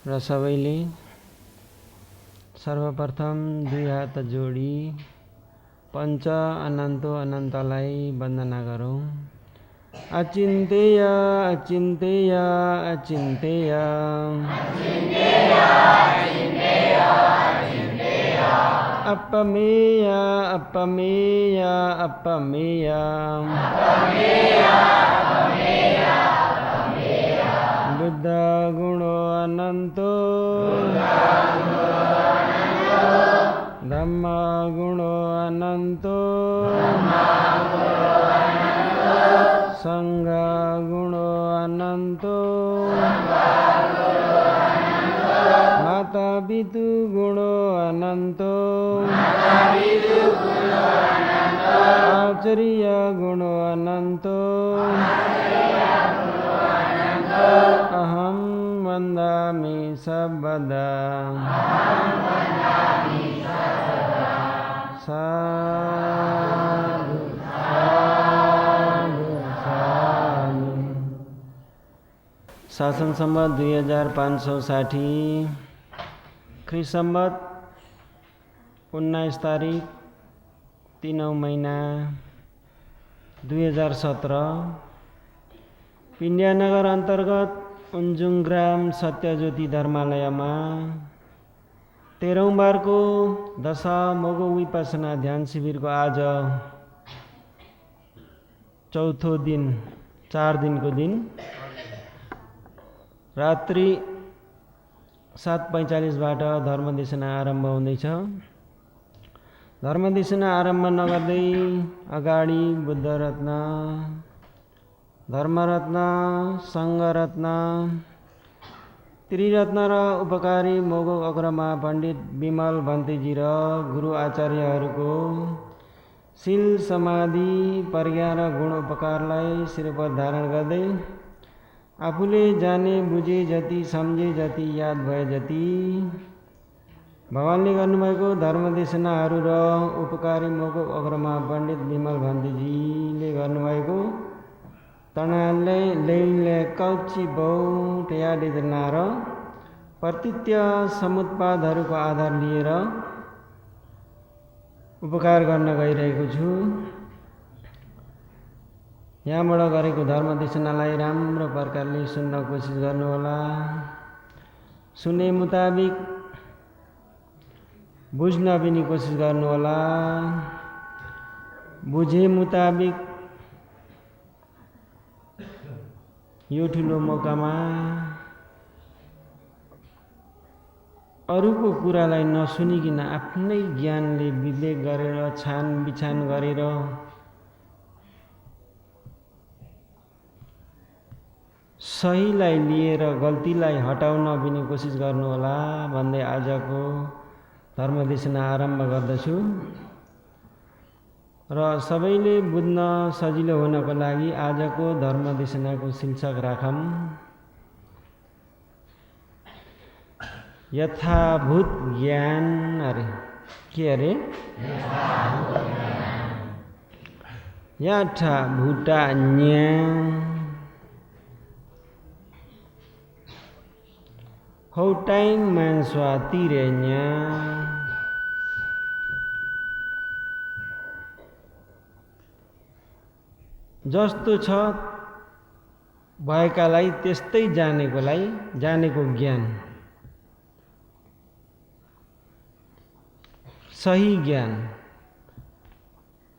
र सबैले सर्वप्रथम दुई हात जोडी पञ्च अनन्तो अनन्तलाई वन्दना गरौँ। अचिन्तेय अचिन्तेय अचिन्तेय अपमेय अपमेय अपमेय बुद्ध गुणो अनन्तो धम्म गुणो अनन्तो संघ गुणो अनन्तो माता पितु गुणो अनन्तो आचार्य गुणो अनन्तो अहं वन्दामि सर्वदा साधु साधु साधु। शासन सम्वत 2560 ख्रीष्ट सम्वत 19 तारिक 3औं महिना 2017 पिण्ड्यानगर अन्तर्गत उन्जुङ ग्राम सत्यज्योति धर्मालयमा 13औं बारको दशा मोगो विपसना ध्यान शिविरको आज चौथो दिन 4 दिनको दिन रात्रि 7:45 बाट धर्मदेशना आरम्भ हुँदैछ। धर्मदेशना आरम्भ नगर्दै अगाडि बुद्ध रत्न, धर्मरत्न, सङ्घरत्न, त्रिरत्न र उपकारी मोगो अग्रमा पण्डित विमल भन्तेजी र गुरु आचार्यहरूको शील समाधि प्रज्ञा र गुण उपकारलाई शिरपर धारण गर्दै आफूले जाने बुझे जति सम्झे जति याद भए जति भगवानले गर्नुभएको धर्मदेशनाहरू र उपकारी मोगो अग्रमा पण्डित विमल भन्तेजीले गर्नुभएको तनाले लैले कल्ची बौट यादेदना र प्रतित्य समुत्पादहरूको आधार लिएर उपकार गर्न गइरहेको छु। यहाँबाट गरेको धर्मदेशनालाई राम्रो प्रकारले सुन्न कोसिस गर्नुहोला। सुने मुताबिक बुझ्न पनि कोसिस गर्नुहोला। बुझे मुताबिक यो ठुलो मौकामा अरूको कुरालाई नसुनिकन आफ्नै ज्ञानले विवेक गरेर छानबिछान गरेर सहीलाई लिएर गल्तीलाई हटाउन पनि कोसिस गर्नुहोला भन्दै आजको धर्मदेशना आरम्भ गर्दछु। र सबैले बुझ्न सजिलो हुनको लागि आजको धर्मदेशनाको शीर्षक राखौँ यथाभूत ज्ञान। अरे के अरे यथाभूत ज्ञान हौ टाइम मान्छे तिरे ज्ञान जस्तो छ भएकालाई त्यस्तै जानेको ज्ञान सही ज्ञान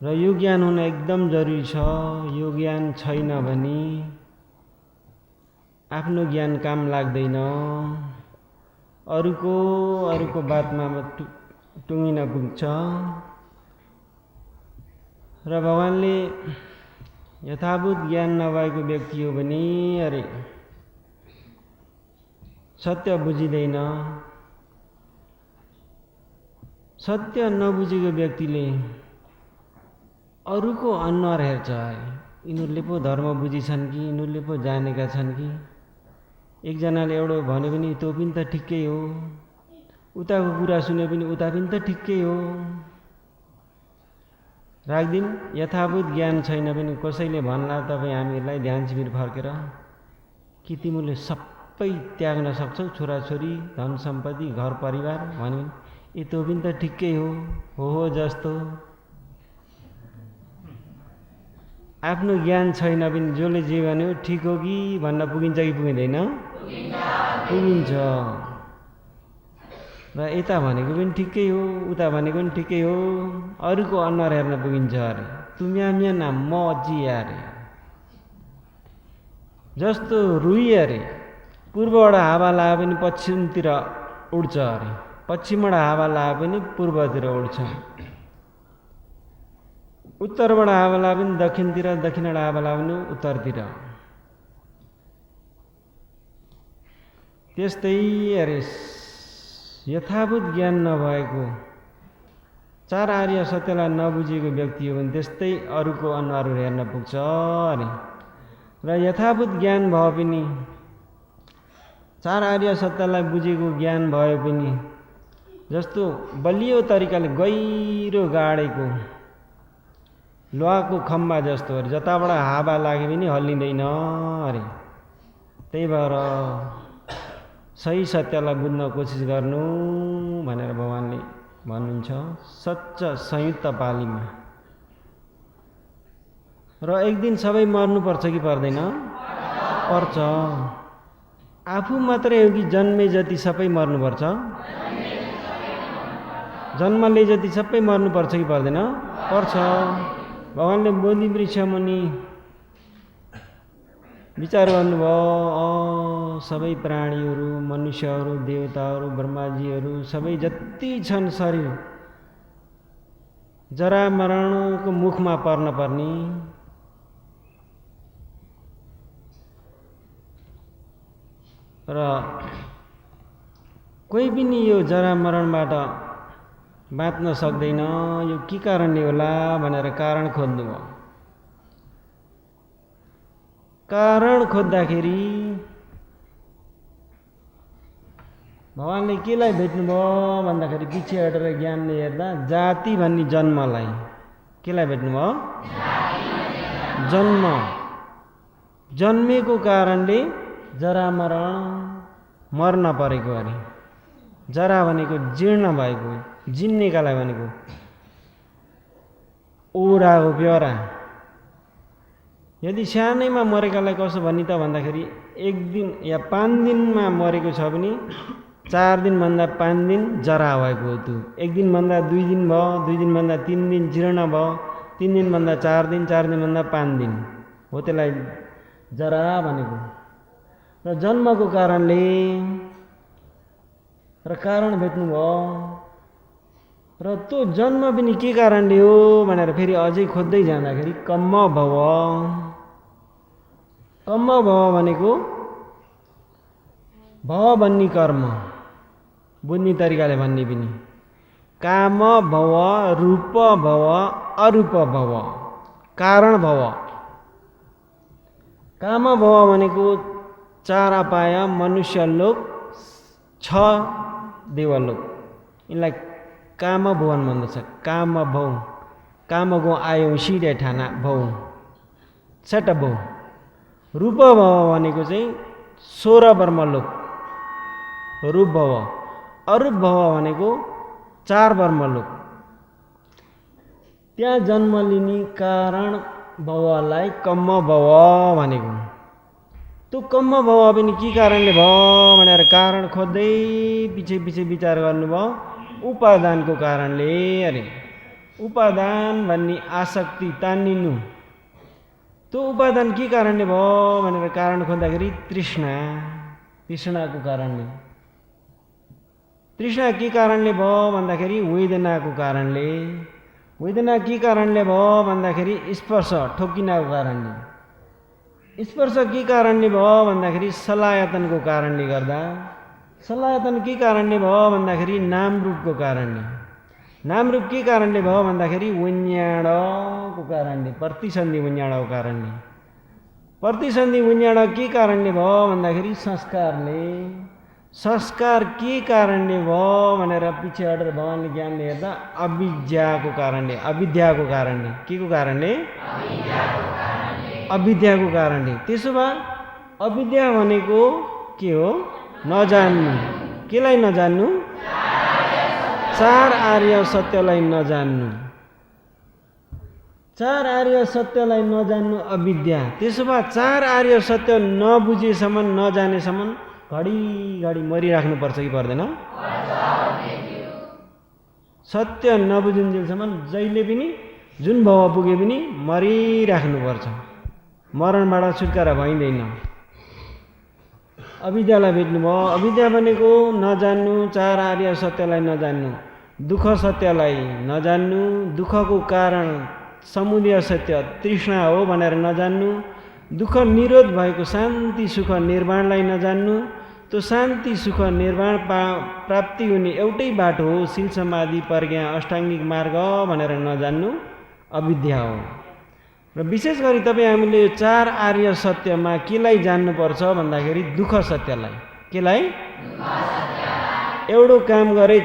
र यो ज्ञान हुन एकदम जरुरी छ। यो ज्ञान छैन भने आफ्नो ज्ञान काम लाग्दैन। अरूको बातमा टुङ्गिन पुग्छ र भगवानले यथाभूत ज्ञान नभएको व्यक्ति हो भने अरे सत्य बुझिँदैन। सत्य नबुझेको व्यक्तिले अरूको अनुहार हेर्छ। यिनीहरूले पो धर्म बुझिछन् कि यिनीहरूले पो जानेका छन् कि। एकजनाले एउटा भने पनि त्यो पनि त ठिकै हो, उताको कुरा सुने पनि उता पनि त ठिकै हो। राख्दिन यथाभूत ज्ञान छैन भने कसैले भन्ला तपाईँ हामीहरूलाई ध्यान शिविर फर्केर कि तिमीले सब सबै त्याग्न सक्छौ, छोराछोरी, धन सम्पत्ति, घर परिवार भन्यो भने त्यो पनि त ठिकै हो जस्तो। आफ्नो ज्ञान छैन पनि जसले जे भन्यो ठिक हो कि भन्न पुगिन्छ कि पुगिँदैन? पुगिन्छ। र यता भनेको पनि ठिकै हो, उता भनेको पनि ठिकै हो, अरूको अनुहार हेर्न पुगिन्छ अरे। तुम्याम्या नाम म अजिया अरे। जस्तो रुई अरे पूर्वबाट हावा लाए पनि पश्चिमतिर उड्छ अरे, पश्चिमबाट हावा लाए पनि पूर्वतिर उड्छ, उत्तरबाट हावा लाए पनि दक्षिणतिर, दक्षिणबाट हावा लाए पनि उत्तरतिर। त्यस्तै अरे यथाभूत ज्ञान नभएको, चार आर्य सत्यलाई नबुझेको व्यक्ति हो भने त्यस्तै अरूको अनुहारहरू हेर्न पुग्छ अरे। र यथाभूत ज्ञान भए पनि, चार आर्य सत्यलाई बुझेको ज्ञान भए पनि, जस्तो बलियो तरिकाले गहिरो गाडेको लोहाको खम्बा जस्तो अरे, जताबाट हावा लागे पनि हल्लिँदैन अरे। त्यही भएर सही सत्यलाई बुझ्न कोसिस गर्नु भनेर भगवानले भन्नुहुन्छ सच्च संयुक्त पालीमा। र एक दिन सबै मर्नुपर्छ कि पर्दैन? पर्छ। आफू मात्रै हो कि जन्मे जति सबै मर्नुपर्छ? जन्मले जति सबै मर्नुपर्छ कि पर्दैन? पर्छ। भगवानले बोधि वृक्ष मुनि विचार गर्नुभयो, सबै प्राणीहरू, मनुष्यहरू, देवताहरू, ब्रह्माजीहरू सबै जति छन् शरीर जरा मरणको मुखमा पर्न पर्ने, र कोही पनि यो जरा मरणबाट बाँच्न सक्दैन, यो के कारणले होला भनेर कारण खोज्नुभयो। कारण खोज्दाखेरि भगवानले केलाई भेट्नुभयो भन्दाखेरि पछि हटेर ज्ञानले हेर्दा जाति भन्ने जन्मलाई, केलाई भेट्नुभयो? जन्म। जन्मेको कारणले जरा मरण मर्न परेको अरे। जरा भनेको जीर्ण भएको, जिन्नेकालाई भनेको ओरा हो, ब्यौरा। यदि सानैमा मरेकालाई कसो भन्ने त भन्दाखेरि 1 दिन या 5 दिनमा मरेको छ भने 4 दिनभन्दा 5 दिन जरा भएको हो। त्यो 1 दिनभन्दा 2 दिन भयो, 2 दिनभन्दा 3 दिन जीर्ण भयो, 3 दिनभन्दा 4 दिन, 4 दिनभन्दा 5 दिन हो, त्यसलाई जरा भनेको। र जन्मको कारणले र कारण भेट्नुभयो। र त्यो जन्म पनि के कारणले हो भनेर फेरि अझै खोज्दै जाँदाखेरि कम्म भव। कम्म भव भनेको भव भन्ने कर्म, बुझ्ने तरिकाले भन्ने पनि काम भव, रूप भव, अरूप भव, कारण भव। काम भव भनेको 4 अपाय, मनुष्य लोक, 6 देवलोक, यिनलाई काम भवन भन्दछ। काम भौ, कामको आयौँ सिधै ठाना भौ, 6 भौ। रूप भव भनेको चाहिँ 16 ब्रह्मलोक, रूप भव। अरूप भव भनेको 4 ब्रह्मलोक। त्यहाँ जन्म लिने कारण भवलाई कम्म भव भनेको। त्यो कम्म भव पनि के कारणले भयो भनेर कारण खोज्दै पछि विचार गर्नुभयो, उपादानको कारणले अरे। उपादान भन्ने आसक्ति, तान्निनु, त्यो उपादान के कारणले भयो भनेर कारण खोज्दाखेरि तृष्णा, तृष्णाको कारणले। तृष्णा के कारणले भयो भन्दाखेरि वेदनाको कारणले। वेदना के कारणले भयो भन्दाखेरि स्पर्श, ठोकिनाको कारणले। स्पर्श के कारणले भयो भन्दाखेरि सलायतनको कारणले गर्दा। सलायतन के कारणले भयो भन्दाखेरि नाम रूपको कारणले। नाम रूप के कारणले भयो भन्दाखेरि विज्ञानको कारणले, प्रतिसन्धि विज्ञानको कारणले। प्रतिसन्धि विज्ञान के कारणले भयो भन्दाखेरि संस्कारले। संस्कार के कारणले भयो भनेर पछि हटेर भगवानले ज्ञानले हेर्दा अविद्याको कारणले। अविद्याको कारणले, के को कारणले? अविद्याको कारणले। त्यसो भए अविद्या भनेको के हो? नजान्नु। केलाई नजान्नु? चार आर्य सत्यलाई नजान्नु। चार आर्य सत्यलाई नजान्नु अविद्या। त्यसो भए चार आर्य सत्य नबुझेसम्म नजानेसम्म घडी मरिराख्नुपर्छ कि पर्दैन? सत्य नबुझिन्जेलसम्म जहिले पनि जुन भाव पुगे पनि मरिराख्नुपर्छ। मरणबाट छुटकारा भइँदैन। अविद्यालाई भेट्नुभयो। अविद्या भनेको नजान्नु, चार आर्य सत्यलाई नजान्नु, दुःख सत्यलाई नजान्नु, दुःखको कारण समुदय सत्य तृष्णा हो भनेर नजान्नु, दुःख निरोध भएको शान्ति सुख निर्वाणलाई नजान्नु, त्यो शान्ति सुख निर्वाण प्राप्ति हुने एउटै बाटो हो शील समाधि प्रज्ञा अष्टाङ्गिक मार्ग भनेर नजान्नु अविद्या हो। र विशेष गरी तपाईँ हामीले यो चार आर्य सत्यमा केलाई जान्नुपर्छ भन्दाखेरि दुःख सत्यलाई। केलाई? एउटो काम गरे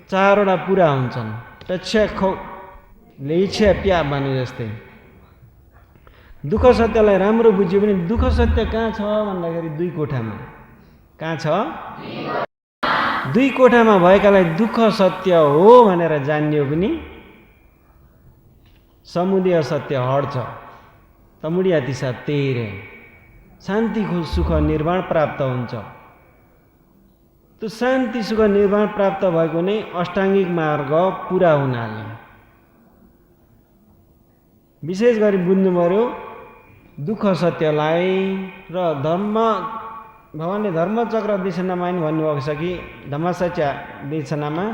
चारवटा पुरा हुन्छन्। टच्छ्या खौ लेइछ्या प्या भने जस्तै दुःख सत्यलाई राम्रो बुझ्यो भने दुःख सत्य कहाँ छ भन्दाखेरि दुई कोठामा। कहाँ छ? दुई कोठामा भएकालाई दुःख सत्य हो भनेर जान्यो पनि समुदय सत्य हट्छ। तमुडिया दिशा तेरे शान्ति सुख निर्वाण प्राप्त हुन्छ। त्यो शान्ति सुख निर्वाण प्राप्त भएको नै अष्टाङ्गिक मार्ग पुरा हुनाले। विशेष गरी बुझ्नु पर्यो दुःख सत्यलाई। र भगवानले धर्मचक्र देशनामा पनि भन्नुभएको छ कि धम्मसत्य देशनामा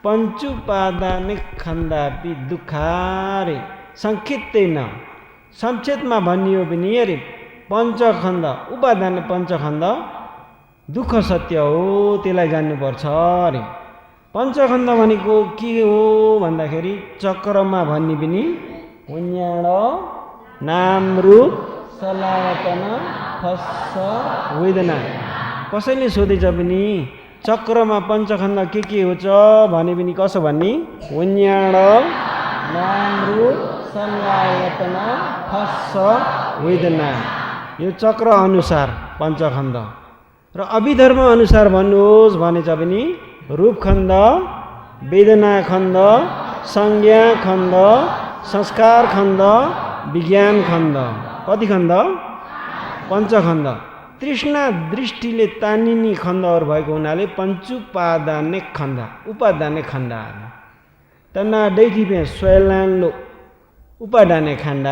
पञ्चुपादाने खन्दापि दुःखारे सङ्क्षिप्तेन। संक्षेपमा भनियो भने अरे पञ्चखण्ड उपादान पञ्चखण्ड दुःख सत्य हो, त्यसलाई जान्नुपर्छ अरे। पञ्चखण्ड भनेको के हो भन्दाखेरि चक्रमा भन्ने पनि हुन्याड नाम रूप सलायतन फस्स वेदना। कसैले सोधेछ पनि चक्रमा पञ्चखण्ड के हो भने पनि कसो भन्ने? हुन्याड नाम रूप सलायतन फस्स वेदना। यो चक्र अनुसार पञ्चखण्ड। र अभिधर्म अनुसार भन्नुहोस् भनेछ भने रूपखण्ड, वेदना खण्ड, संज्ञा खण्ड, संस्कार खण्ड, विज्ञान खण्ड। कति खण्ड? पञ्चखण्ड। तृष्णा दृष्टिले तानिने खण्डहरू भएको हुनाले पञ्चुपादाने खण्ड उपादाने खण्ड। तना दैथिपे स्वयलान्लो उपादाने खण्ड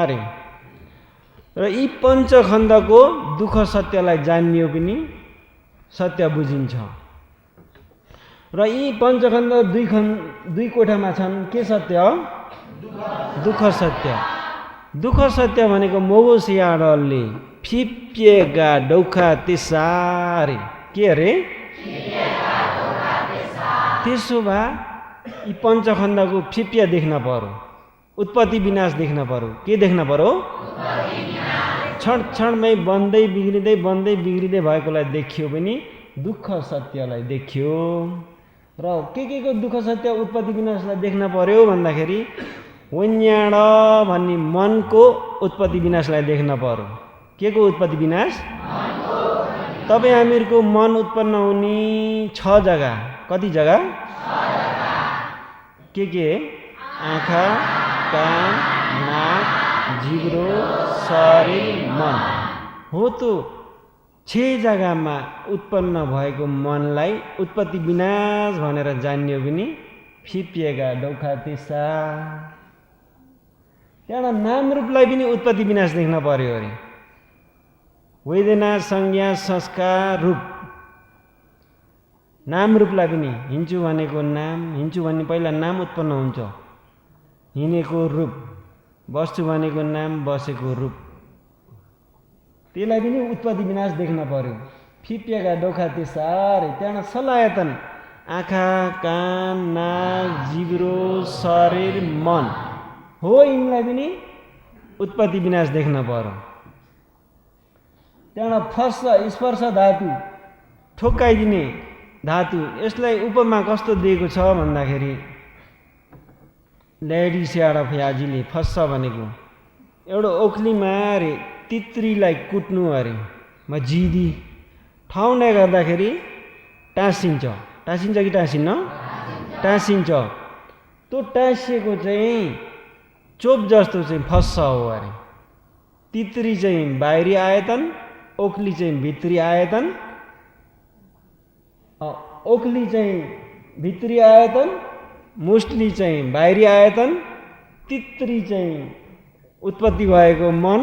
रे। र यी पञ्चखण्डको दुःख सत्यलाई जानियो पनि सत्य बुझिन्छ। र यी पञ्चखण्ड दुई कोठामा छन्। के सत्य? दुःख सत्य। दुःख सत्य भनेको मोगोसियाडलले फिप्पिएगा डौखा तेसारे। के अरे? त्यसो भए यी पञ्चखण्डको फिप्पिया देख्न पर्यो, उत्पत्ति विनाश देख्न पर्यो। के देख्न पर्यो? क्षण क्षणमै बन्दै बिग्रिँदै भएकोलाई देखियो पनि दुःख सत्यलाई देखियो। र के को दुःख सत्य उत्पत्ति विनाशलाई देख्न पर्यो भन्दाखेरि वन्याड भन्ने मनको उत्पत्ति विनाशलाई देख्न पर्यो। के को उत्पत्ति विनाश? तपाईँ हामीहरूको मन उत्पन्न हुने 6 जग्गा। कति जग्गा? के? आँखा, कान, नाक, जिब्रो, शरीर, मन हो। त 6 जग्गामा उत्पन्न भएको मनलाई उत्पत्ति विनाश भनेर जान्यो भने फिपिएगा डौखा तेसा। त्यहाँ नाम रूपलाई पनि उत्पत्ति विनाश देख्न पर्यो अरे। वेदना संज्ञा संस्कार रूप। नाम रूपलाई पनि हिँड्छु भनेको नाम, हिँड्छु भन्ने पहिला नाम उत्पन्न हुन्छ, हिँडेको रूप, बस्छु भनेको नाम, बसेको रूप, त्यसलाई पनि उत्पत्ति विनाश देख्न पर्यो। फिपिएका डोखा तेसारे। त्यहाँ सलायतन आँखा, कान, नाक, जिब्रो, शरीर, मन हो, यिनलाई पनि उत्पत्ति विनाश देख्न पर्यो। त्यहाँ फस्स स्पर्श धातु, ठोक्काइदिने धातु। यसलाई उपमा कस्तो दिएको छ भन्दाखेरि ल्याडी स्याड फ्याजीले फस्स भनेको एउटा ओखलीमा अरे तित्रीलाई कुट्नु अरे, म जिदी ठाउँले गर्दाखेरि टाँसिन्छ। टाँसिन्छ कि टाँसिन्न? टाँसिन्छ। त्यो टाँसिएको चाहिँ चोप जस्तो चाहिँ फस्छ हो अरे। तित्री चाहिँ बाहिरी आयतन, ओखली चाहिँ भित्री आयतन, ओखली चाहिँ भित्री आयतन, मुस्ली चाहिँ बाहिरी आयतन, तित्री चाहिँ उत्पत्ति भएको मन,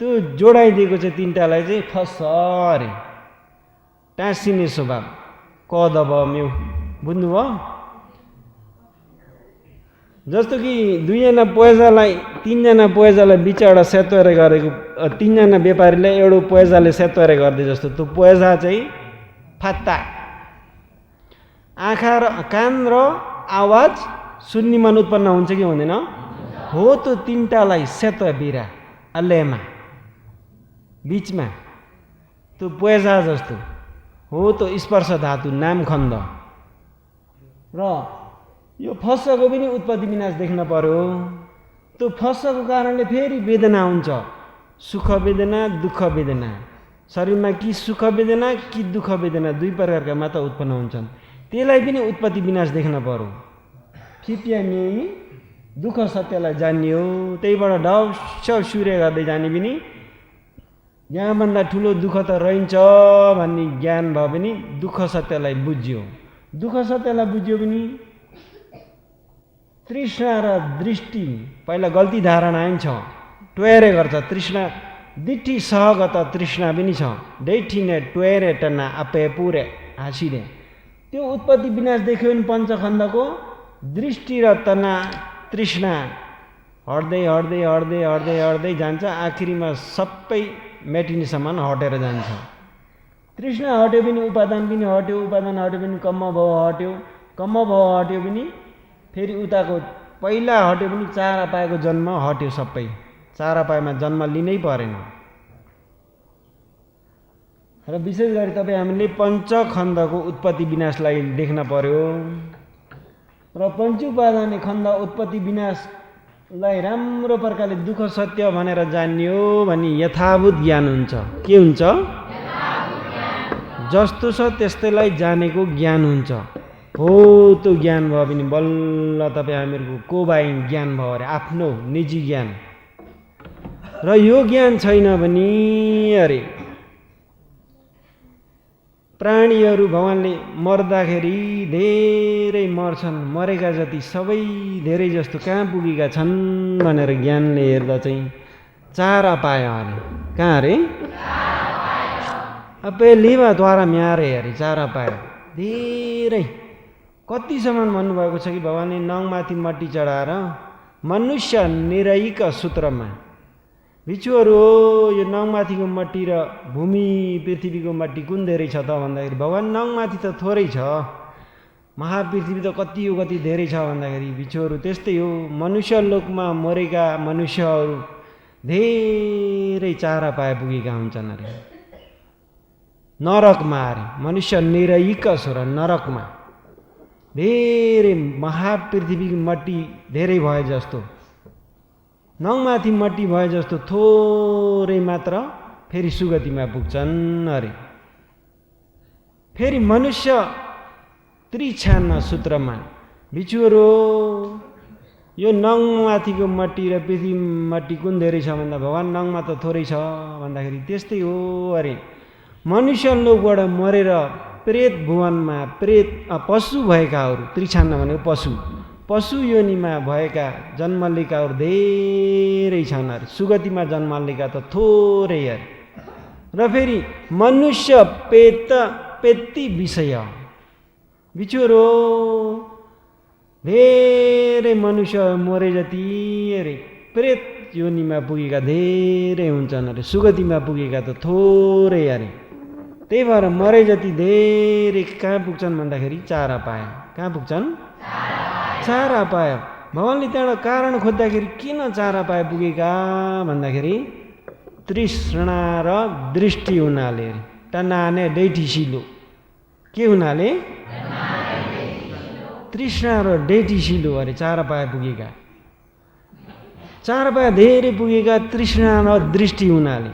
त्यो जोडाइदिएको चाहिँ तिनटालाई चाहिँ फस्छ अरे। टाँसिने स्वभाव कद भयो बुझ्नुभयो? जस्तो कि दुईजना पैजालाई तीनजना पैजालाई बिचबाट सेतोएर गरेको, तीनजना व्यापारीलाई एउटा पैजाले सेतोएर गर्दै जस्तो त्यो पैजा चाहिँ फात्ता। आँखा र कान र आवाज सुन्ने मन उत्पन्न हुन्छ कि हुँदैन? हो, त्यो तिनटालाई सेतो बिरा अल्लेमा बिचमा त्यो पैजा जस्तो हो त्यो स्पर्श धातु नामखण्ड। र यो फस्सको पनि उत्पत्ति विनाश देख्न पर्यो। त्यो फस्सको कारणले फेरि वेदना हुन्छ, सुख वेदना दुःख वेदना। शरीरमा कि सुख वेदना कि दुःख वेदना दुई प्रकारका मात्र उत्पन्न हुन्छन्। त्यसलाई पनि उत्पत्ति विनाश देख्न पर्यो। फिप्यामी दुःख सत्यलाई जान्ने हो, त्यहीबाट ढप्स सूर्य गर्दै जाने पनि यहाँभन्दा ठुलो दुःख त रहन्छ भन्ने ज्ञान भयो पनि दुःख सत्यलाई बुझ्यो। दुःख सत्यलाई बुझ्यो पनि तृष्णा र दृष्टि पहिला गल्ती धारणा पनि छ, टोयरे गर्छ। तृष्णा दिठी सहगत तृष्णा पनि छ, दैठिने टोयरे टन्ना अपे पुरे हाँसिरे। त्यो उत्पत्ति विनाश देख्यो भने पञ्चखण्डको दृष्टि र तना तृष्णा हट्दै हट्दै हट्दै हट्दै हट्दै जान्छ, आखिरीमा सबै मेटिनेसम्म हटेर जान्छ। तृष्णा हट्यो पनि उपादान पनि हट्यो, उपादान हट्यो पनि कम्म भाव हट्यो, कम्म भाव हट्यो पनि फेरि उताको पहिला हट्यो पनि चार अपायको जन्म हट्यो। सबै चार अपायमा जन्म लिनै परेन। र विशेष गरी तपाईँ हामीले पञ्चखण्डको उत्पत्ति विनाशलाई देख्न पर्यो। र पञ्चुपादान खण्ड उत्पत्ति विनाशलाई राम्रो प्रकारले दुःख सत्य भनेर जान्यो भने यथाभूत ज्ञान हुन्छ। के हुन्छ? जस्तो छ त्यस्तैलाई जानेको ज्ञान हुन्छ। हो, त्यो ज्ञान भयो भने बल्ल तपाईँ हामीहरूको कोबाइन ज्ञान भयो अरे, आफ्नो निजी ज्ञान। र यो ज्ञान छैन भने अरे प्राणीहरू भगवानले मर्दाखेरि धेरै मर्छन्, मरेका जति सबै धेरै जस्तो कहाँ पुगेका छन् भनेर ज्ञानले हेर्दा चाहिँ चार अपाय अरे। कहाँ अरे? अपे लिवाद्वारा म्यारे अरे चार अपाय धेरै। कतिसम्म भन्नुभएको छ कि भगवानले नङमाथि मट्टी चढाएर मनुष्य निरयिक सूत्रमा बिचुहरू हो, यो नङमाथिको मट्टी र भूमि पृथ्वीको मट्टी कुन धेरै छ त भन्दाखेरि भगवान नङमाथि त थोरै छ, महापृथ्वी त कति हो कति धेरै छ भन्दाखेरि बिचुहरू त्यस्तै हो। मनुष्य लोकमा मरेका मनुष्यहरू धेरै चार अपाय पुगेका हुन्छन् अरे। नरकमा अरे मनुष्य निरयिक स्वर नरकमा धेरै महापृथ्वीको मट्टी धेरै भए जस्तो, नङमाथि मट्टी भए जस्तो थोरै मात्र फेरि सुगतिमा पुग्छन् अरे। फेरि मनुष्य त्रिछान्न सूत्रमा बिचुरो यो नङमाथिको मट्टी र पृथ्वी मट्टी कुन धेरै छ भन्दा भगवान नङमा त थोरै छ भन्दाखेरि त्यस्तै हो अरे। मनुष्य लोकबाट मरेर प्रेत भुवनमा प्रेत पशु भएकाहरू, त्रिछान्न भनेको पशु, पशु योनिमा भएका जन्म लिएकाहरू धेरै छन् अरे। सुगतिमा जन्म लिएका त थोरै अरे। र फेरि मनुष्य पेत्ती विषय बिचोरो धेरै मनुष्य मरे जति अरे प्रेत योनिमा पुगेका धेरै हुन्छन् अरे, सुगतिमा पुगेका त थोरै अरे। त्यही भएर मरे जति धेरै कहाँ पुग्छन् भन्दाखेरि चार अपाय। कहाँ पुग्छन्? चार अपाय। भगवानले त्यहाँबाट कारण खोज्दाखेरि किन चार अपाय पुगेका भन्दाखेरि तृष्णा र दृष्टि हुनाले अरे। टनाने डैठिसिलो के हुनाले? तृष्णा र डैठिसिलो अरे चार अपाय पुगेका। चार अपाय धेरै पुगेका तृष्णा र दृष्टि हुनाले।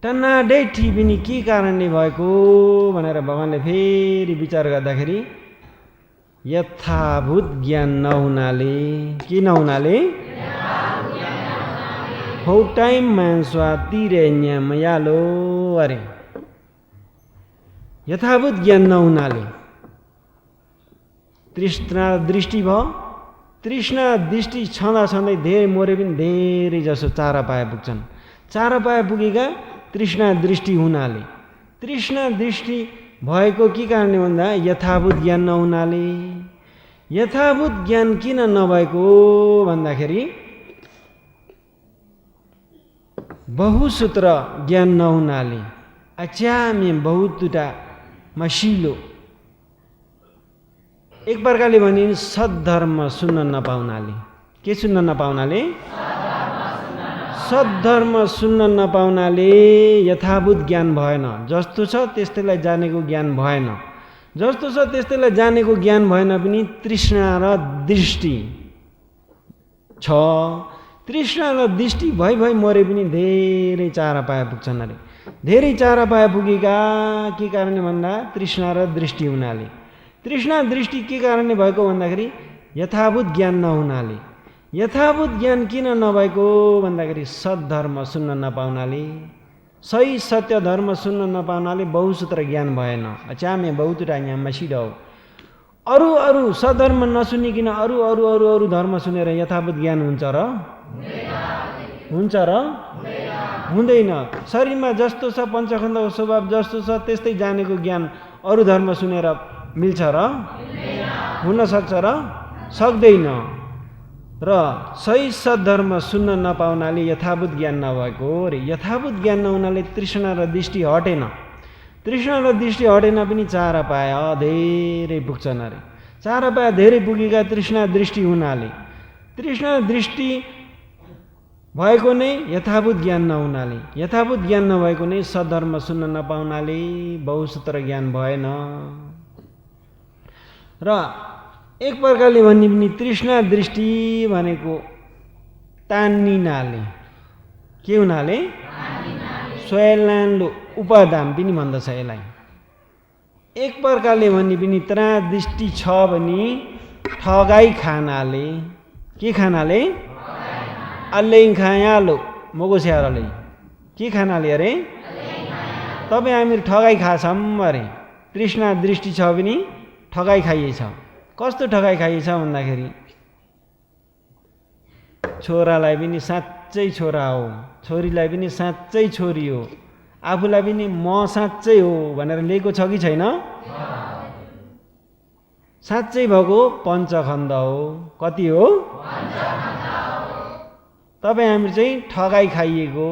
टन्नाडेठी पनि के कारणले भएको भनेर भगवानले फेरि विचार गर्दाखेरि यथाभूत ज्ञान नहुनाले, के नहुनाले, हो टाइम मान्सवा तिरे न्यामयालो अरे यथाभूत ज्ञान नहुनाले तृष्णा दृष्टि भयो। तृष्णा दृष्टि छँदा छँदै धेरै मरे पनि धेरै जसो चारा पाए पुग्छन्। चारा पाए पुगेका तृष्णा दृष्टि हुनाले, तृष्णा दृष्टि भएको के कारणले भन्दा यथाभूत ज्ञान नहुनाले। यथाभूत ज्ञान किन नभएको भन्दाखेरि बहुसूत्र ज्ञान नहुनाले, अच्याम्य बहुतुटा मसिलो, एक प्रकारले भने सद्धर्म सुन्न नपाउनाले। के सुन्न नपाउनाले? सद्धर्म सुन्न नपाउनाले यथाभूत ज्ञान भएन। जस्तो छ त्यस्तैलाई जानेको ज्ञान भएन। जस्तो छ त्यस्तैलाई जानेको ज्ञान भएन पनि तृष्णा र दृष्टि छ। तृष्णा र दृष्टि भइ मरे पनि धेरै चारा पाए पुग्छन् अरे। धेरै चारा पाए पुगेका के कारणले भन्दा तृष्णा र दृष्टि हुनाले। तृष्णा दृष्टि के कारणले भएको भन्दाखेरि यथाभूत ज्ञान नहुनाले। यथाभूत ज्ञान किन नभएको भन्दाखेरि सद्धर्म सुन्न नपाउनाले, सही सत्य धर्म सुन्न नपाउनाले बहुसूत्र ज्ञान भएन। अचाम्य बहुतुटा यहाँ मसिलो हो। अरू अरू सधर्म नसुनिकन अरू अरू अरू अरू धर्म सुनेर यथाभूत ज्ञान हुन्छ र? हुन्छ र? हुँदैन। शरीरमा जस्तो छ पञ्चखण्डको स्वभाव जस्तो छ त्यस्तै जानेको ज्ञान अरू धर्म सुनेर मिल्छ र? हुन सक्छ र? सक्दैन। र सही सद्धर्म सुन्न नपाउनाले यथाभूत ज्ञान नभएको रे। यथाभूत ज्ञान नहुनाले तृष्णा र दृष्टि हटेन। तृष्णा र दृष्टि हटेन पनि चारा पाए धेरै पुग्छन् अरे। चारा पाए धेरै पुगेका तृष्णा दृष्टि हुनाले, तृष्णा दृष्टि भएको नै यथाभूत ज्ञान नहुनाले, यथाभूत ज्ञान नभएको नै सद्धर्म सुन्न नपाउनाले बहुसूत्र ज्ञान भएन। र एक प्रकारले भन्ने पनि तृष्णा दृष्टि भनेको तान्निनाले, के हुनाले? स्वयलान्लो उपदाम पनि भन्दछ यसलाई। एक प्रकारले भन्ने पनि तना दृष्टि छ भने ठगाई खानाले, के खानाले? अल्लै खायालो मोगो स्याहारले, के खानाले अरे? तपाईँ हामीहरू ठगाई खाछौँ अरे। तृष्णा दृष्टि छ भने ठगाई खाइएछ। कस्तो ठगाई खाइएछ भन्दाखेरि छोरालाई पनि साँच्चै छोरा हो, छोरीलाई पनि साँच्चै छोरी हो, आफूलाई पनि म साँच्चै हो भनेर लिएको छ कि छैन? साँच्चै भएको पञ्चखण्ड हो। कति हो? तपाईँ हामी चाहिँ ठगाई खाइएको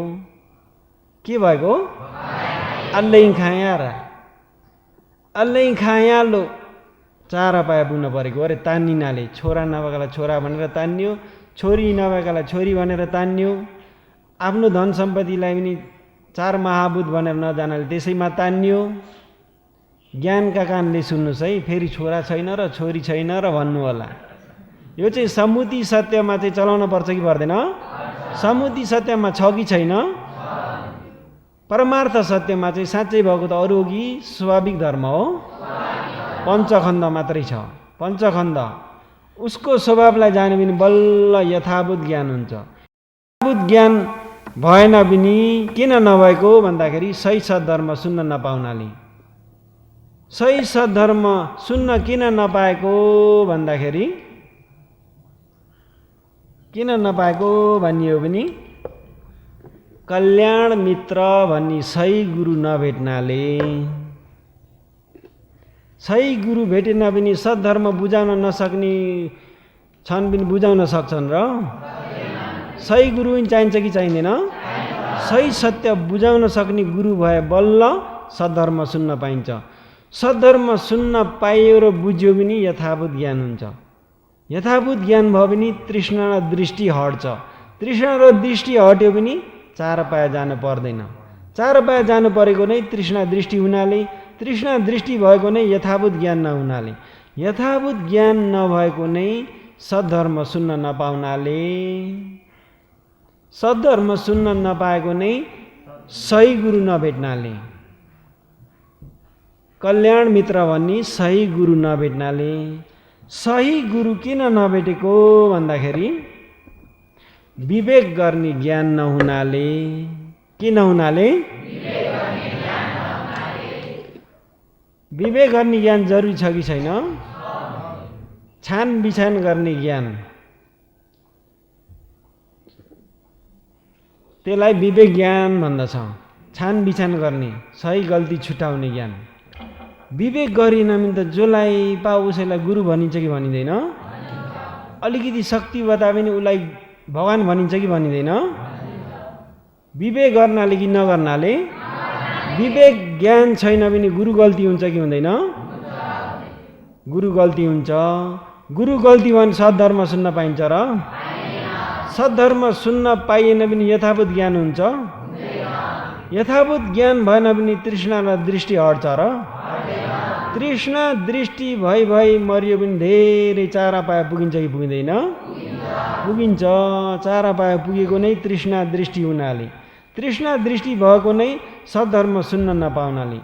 के भएको? अल्लै खाया र अल्लै खायालो चारा पाए पुग्न परेको अरे। तान्निनाले छोरा नभएकालाई छोरा भनेर तान्नियो, छोरी नभएकालाई छोरी भनेर तान्नियो, आफ्नो धन सम्पत्तिलाई पनि चार महाभूत भनेर नजानाले त्यसैमा तान्नियो। ज्ञानका कानले सुन्नुहोस् है, फेरि छोरा छैन र छोरी छैन र भन्नु होला। यो चाहिँ सम्मुति सत्यमा चाहिँ चलाउन पर्छ कि पर्दैन? सम्मुति सत्यमा छ कि छैन? परमार्थ सत्यमा चाहिँ साँच्चै भएको त अरू हो कि स्वाभाविक धर्म हो? पञ्चखण्ड मात्रै छ। पञ्चखण्ड उसको स्वभावलाई जाने पनि बल्ल यथाभूत ज्ञान हुन्छ। यथाभूत ज्ञान भएन पनि किन नभएको भन्दाखेरि सही सद्धर्म सुन्न नपाउनाले। सही सद्धर्म सुन्न किन नपाएको भन्दाखेरि किन नपाएको भनियो भने कल्याण मित्र भन्ने सही गुरु नभेट्नाले। सही गुरु भेटेन पनि सद्धर्म बुझाउन नसक्ने छन् पनि बुझाउन सक्छन् र? सही गुरु पनि चाहिन्छ कि चाहिँदैन? सही सत्य बुझाउन सक्ने गुरु भए बल्ल सद्धर्म सुन्न पाइन्छ। सद्धर्म सुन्न पाइयो र बुझ्यो पनि यथाभूत ज्ञान हुन्छ। यथाभूत ज्ञान भयो भने तृष्णा र दृष्टि हट्छ। तृष्णा र दृष्टि हट्यो पनि चार पाए जानु पर्दैन। चार पाए जानु परेको नै तृष्णा दृष्टि हुनाले, तृष्णा दृष्टि भएको नै यथाभूत ज्ञान नहुनाले, यथाभूत ज्ञान नभएको नै सद्धर्म सुन्न नपाउनाले, सद्धर्म सुन्न नपाएको नै सही गुरु नभेट्नाले, कल्याण मित्र भन्ने सही गुरु नभेट्नाले। सही गुरु किन नभेटेको भन्दाखेरि विवेक गर्ने ज्ञान नहुनाले। के नहुनाले? विवेक गर्ने ज्ञान जरुरी छ कि छैन? छान बिछान गर्ने ज्ञान, त्यसलाई विवेक ज्ञान भन्दछ। छान बिछान गर्ने, सही गल्ती छुटाउने ज्ञान। विवेक गरिन भने त जसलाई पाऊ उसैलाई गुरु भनिन्छ कि भनिँदैन? अलिकति शक्ति बताए पनि उसलाई भगवान भनिन्छ कि भनिँदैन? विवेक गर्नाले कि नगर्नाले? विवेक ज्ञान छैन भने गुरु गल्ती हुन्छ कि हुँदैन? गुरु गल्ती हुन्छ। गुरु गल्ती भयो भने सद्धर्म सुन्न पाइन्छ र? सद्धर्म सुन्न पाइएन भने यथाभूत ज्ञान हुन्छ? यथाभूत ज्ञान भएन भने तृष्णा र दृष्टि हट्छ र? तृष्णा दृष्टि भई मरियो पनि धेरै चारा पाए पुगिन्छ कि पुगिँदैन? पुगिन्छ। चारा पाए पुगेको नै तृष्णा दृष्टि हुनाले, तृष्णा दृष्टि भएको नै सद्धर्म सुन्न नपाउनाले,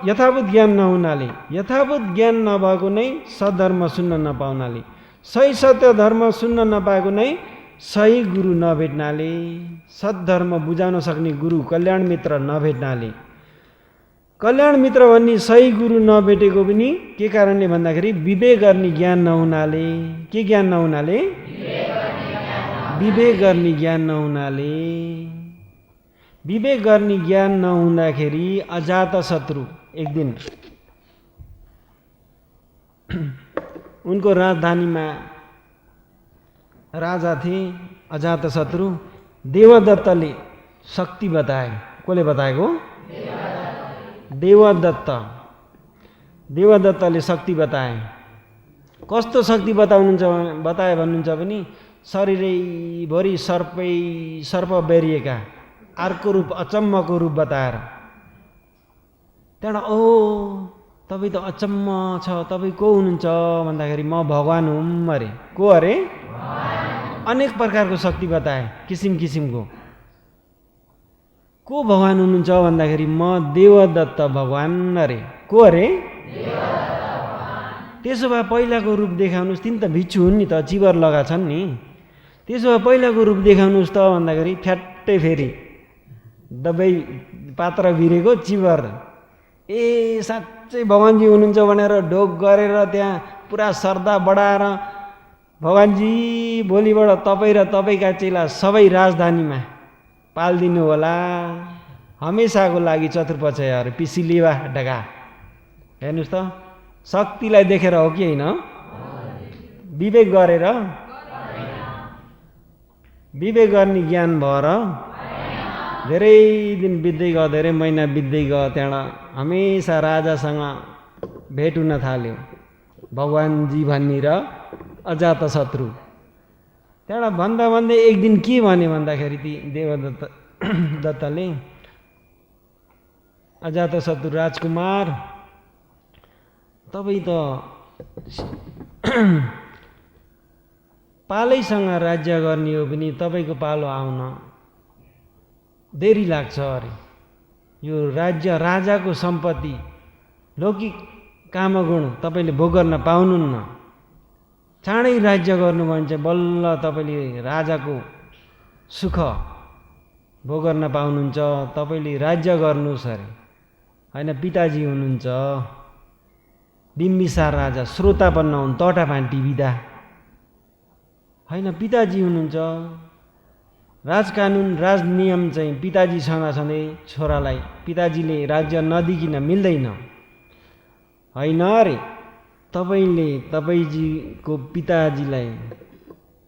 यथाभूत ज्ञान नहुनाले, यथाभूत ज्ञान नभएको नै सद्धर्म सुन्न नपाउनाले, सही सत्य धर्म सुन्न नपाएको नै सही गुरु नभेट्नाले, सद्धर्म बुझाउन सक्ने गुरु कल्याण मित्र नभेट्नाले। कल्याण मित्र भन्ने सही गुरु नभेटेको पनि के कारणले भन्दाखेरि विवेक गर्ने ज्ञान नहुनाले। के ज्ञान नहुनाले? विवेक गर्ने ज्ञान नहुनाले। विवेक गर्ने ज्ञान नहुँदाखेरि अजातशत्रु एक दिन उनको राजधानीमा राजा थिए अजातशत्रु। देवदत्तले शक्ति बताए। कसले बताएको? देवदत्तले शक्ति बताए। कस्तो शक्ति बताए भन्नुहुन्छ भने शरीरैभरि सर्प बेरिएका, अर्को रूप अचम्मको रूप बताएर। त्यहाँबाट ओ तपाईँ त अचम्म छ, तपाईँ को हुनुहुन्छ भन्दाखेरि म भगवान हुँ अरे। को अरे? अनेक प्रकारको शक्ति बताए, किसिम किसिमको। को भगवान हुनुहुन्छ भन्दाखेरि म देवदत्त भगवान अरे। को अरे? त्यसो भए पहिलाको रूप देखाउनुहोस्। तिन त भिक्षु हुन् नि त, चिबर लगा छन् नि। त्यसो भए पहिलाको रूप देखाउनुहोस् त भन्दाखेरि ठ्याट्टै फेरि दबाई पात्र भिरेको चिबर। ए साँच्चै भगवान्जी हुनुहुन्छ भनेर ढोक गरेर त्यहाँ पुरा श्रद्धा बढाएर भगवान्जी भोलिबाट तपाईँ र तपाईँका चेला सबै राजधानीमा पालिदिनु होला हमेसाको लागि चतुर्पक्षहरू पिसिलेवा ढका। हेर्नुहोस् त, शक्तिलाई देखेर हो कि होइन? विवेक गरेर? विवेक गर्ने ज्ञान भएर धेरै दिन बित्दै गयो, धेरै महिना बित्दै गयो। त्यहाँबाट हमेसा राजासँग भेट हुन थाल्यो भगवान्जी भन्ने र अजातशत्रु। त्यहाँबाट भन्दा भन्दै एक दिन के भने भन्दाखेरि ती देवदत्तले अजातशत्रु राजकुमार तपाईँ त पालैसँग राज्य गर्ने हो भने तपाईँको पालो आउन देरी लाग्छ अरे। यो राज्य राजाको सम्पत्ति लौकिक कामगुण तपाईँले भोग गर्न पाउनुहुन्न। चाँडै राज्य गर्नुभयो भने चाहिँ बल्ल तपाईँले राजाको सुख भोग गर्न पाउनुहुन्छ। तपाईँले राज्य गर्नुहोस् अरे। होइन, पिताजी हुनुहुन्छ बिम्बिसार राजा, श्रोतापन्न हुन्, तटा भान्टी बिदा। होइन, पिताजी हुनुहुन्छ। राजकानुन राजनियम चाहिँ पिताजी छँदै छोरालाई पिताजीले राज्य नदिकिन मिल्दैन। होइन अरे, तपाईँले तपाईँजीको पिताजीलाई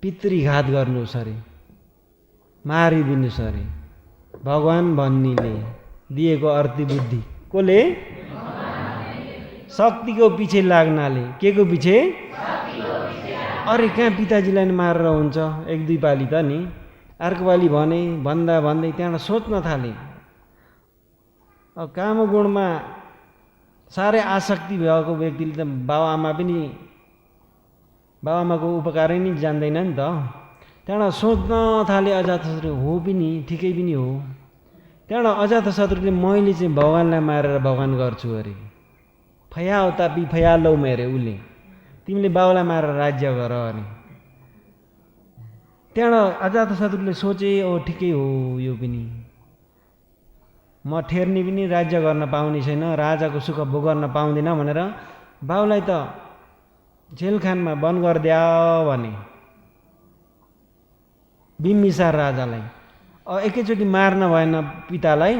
पितृघात गर्नुहोस् अरे, मारिदिनुहोस् अरे। भगवान भन्नेले दिएको अर्थी बुद्धि। कसले? शक्तिको पछि लाग्नाले। के को पछि? अरे कहाँ पिताजीलाई मारेर हुन्छ एक दुई पाली त नि। अर्को पाली भन्दा भन्दै त्यहाँबाट सोच्न थाले। कामगुणमा साह्रै आसक्ति भएको व्यक्तिले त बाबुआमाको उपकारै नै जान्दैन नि त। त्यहाँबाट सोच्न थाले अजातशत्रु, हो पनि ठिकै पनि हो। त्यहाँबाट अजातशत्रुले मैले चाहिँ भगवान्लाई मारेर भगवान गर्छु अरे, फया होता पि फया लौ मेरे, उसले तिमीले बाउलाई मारेर राज्य गर अरे। त्यहाँबाट अजातशत्रुले सोचे ओ ठिकै हो, यो पनि म ठेर्नी पनि राज्य गर्न पाउने छैन, राजाको सुख भोग गर्न पाउँदिनँ भनेर बाउलाई त जेलखानमा बन्द गरिदिया भने बिम्बिसार राजालाई। एकैचोटि मार्न भएन पितालाई,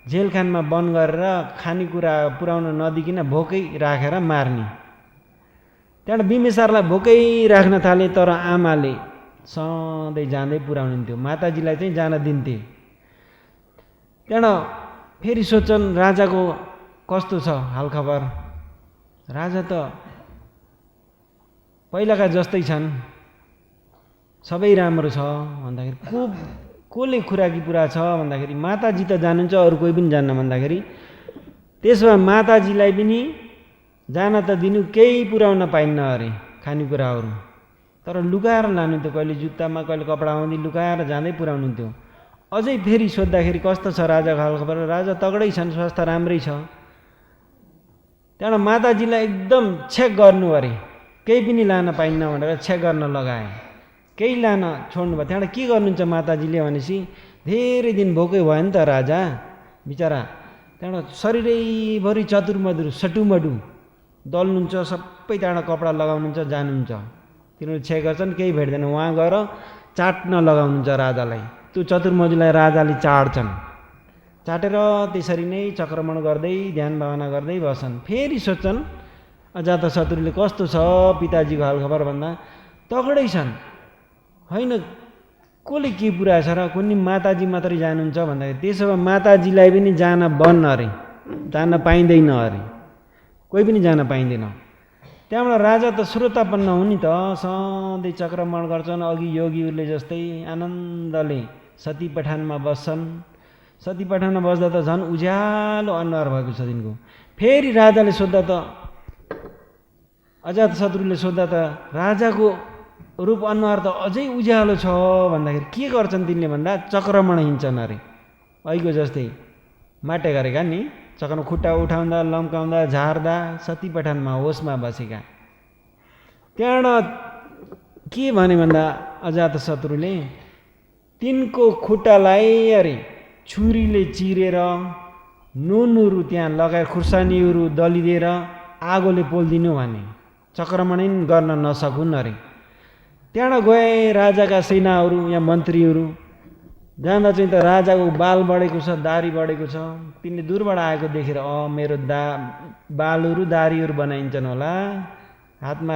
जेलखानमा बन्द गरेर खानेकुरा पुर्याउन नदिकन भोकै राखेर मार्ने। त्यहाँबाट बिम्बिसारलाई भोकै राख्न थाले, तर आमाले सधैँ जाँदै पुर्याउनुहुन्थ्यो, माताजीलाई चाहिँ जान दिन्थे। त्यहाँबाट फेरि सोच्छन् राजाको कस्तो छ हालखबर, राजा त पहिलाका जस्तै छन्, सबै राम्रो छ भन्दाखेरि कसले खुराकी पुरा छ भन्दाखेरि माताजी त जानुहुन्छ, अरू कोही पनि जान्न भन्दाखेरि त्यसो भए माताजीलाई पनि जान त दिनु, केही पुर्याउन पाइन्न अरे खानेकुराहरू, तर लुकाएर लानुहुन्थ्यो, कहिले जुत्तामा कहिले कपडामा लुकाएर जाँदै पुर्याउनुहुन्थ्यो। अझै फेरि सोद्धाखेरि कस्तो छ राजाको हालखबर, राजा तगडै छन्, स्वास्थ्य राम्रै छ। त्यहाँबाट माताजीलाई एकदम चेक गर्नु अरे, केही पनि लान पाइन्न भनेर चेक गर्न लगाए, केही लान छोड्नु भयो। त्यहाँबाट के गर्नुहुन्छ माताजीले भनेपछि धेरै दिन भोकै भयो नि त राजा बिचरा, त्यहाँबाट शरीरैभरि चतुर्मधुर सटुमडु दल्नुहुन्छ, सबै त्यहाँबाट कपडा लगाउनुहुन्छ, जानुहुन्छ। तिनीहरू चेक गर्छन्, केही भेट्दैन, उहाँ गएर चाट्न लगाउनुहुन्छ राजालाई। त्यो चतुर्मजुलाई राजाले चाट्छन्, चाटेर त्यसरी नै चक्रमण गर्दै ध्यान भावना गर्दै बस्छन्। फेरि सोध्छन् अजातशत्रुले कस्तो छ पिताजीको हालखबर भन्दा तगडै छन्, होइन कसले के पुऱ्याएछ र, कुनै माताजी मात्रै जानुहुन्छ भन्दाखेरि त्यसो भए माताजीलाई पनि जान बन्न अरे, जान पाइँदैन अरे, कोही पनि जान पाइँदैन। त्यहाँबाट राजा त श्रोतापन्न हुन् नि त, सधैँ चक्रमण गर्छन्, अघि योगीहरूले जस्तै आनन्दले सती पठानमा बस्छन्। सती पठानमा बस्दा त झन् उज्यालो अनुहार भएको छ तिनको। फेरि राजाले सोद्धा त अजातशत्रुले सोद्धा त राजाको रूप अनुहार त अझै उज्यालो छ भन्दाखेरि के गर्छन् तिनले भन्दा चक्रमण हिँड्छन् अरे, अहिलेको जस्तै माटे गरेका नि, चक्रमा खुट्टा उठाउँदा लम्काउँदा झार्दा सती पठानमा होसमा बसेका। त्यहाँबाट के भने भन्दा अजातशत्रुले तिनको खुट्टालाई अरे छुरीले चिरेर नुनहरू त्यहाँ लगाएर खुर्सानीहरू दलिदिएर आगोले पोलिदिनु भने, चक्रमण गर्न नसकुन् अरे। त्यहाँबाट गए राजाका सेनाहरू या मन्त्रीहरू, जाँदा चाहिँ त राजाको बाल बढेको छ, दारी बढेको छ, तिनले दूरबाट आएको देखेर मेरो बालहरू दारीहरू बनाइन्छन् होला, हातमा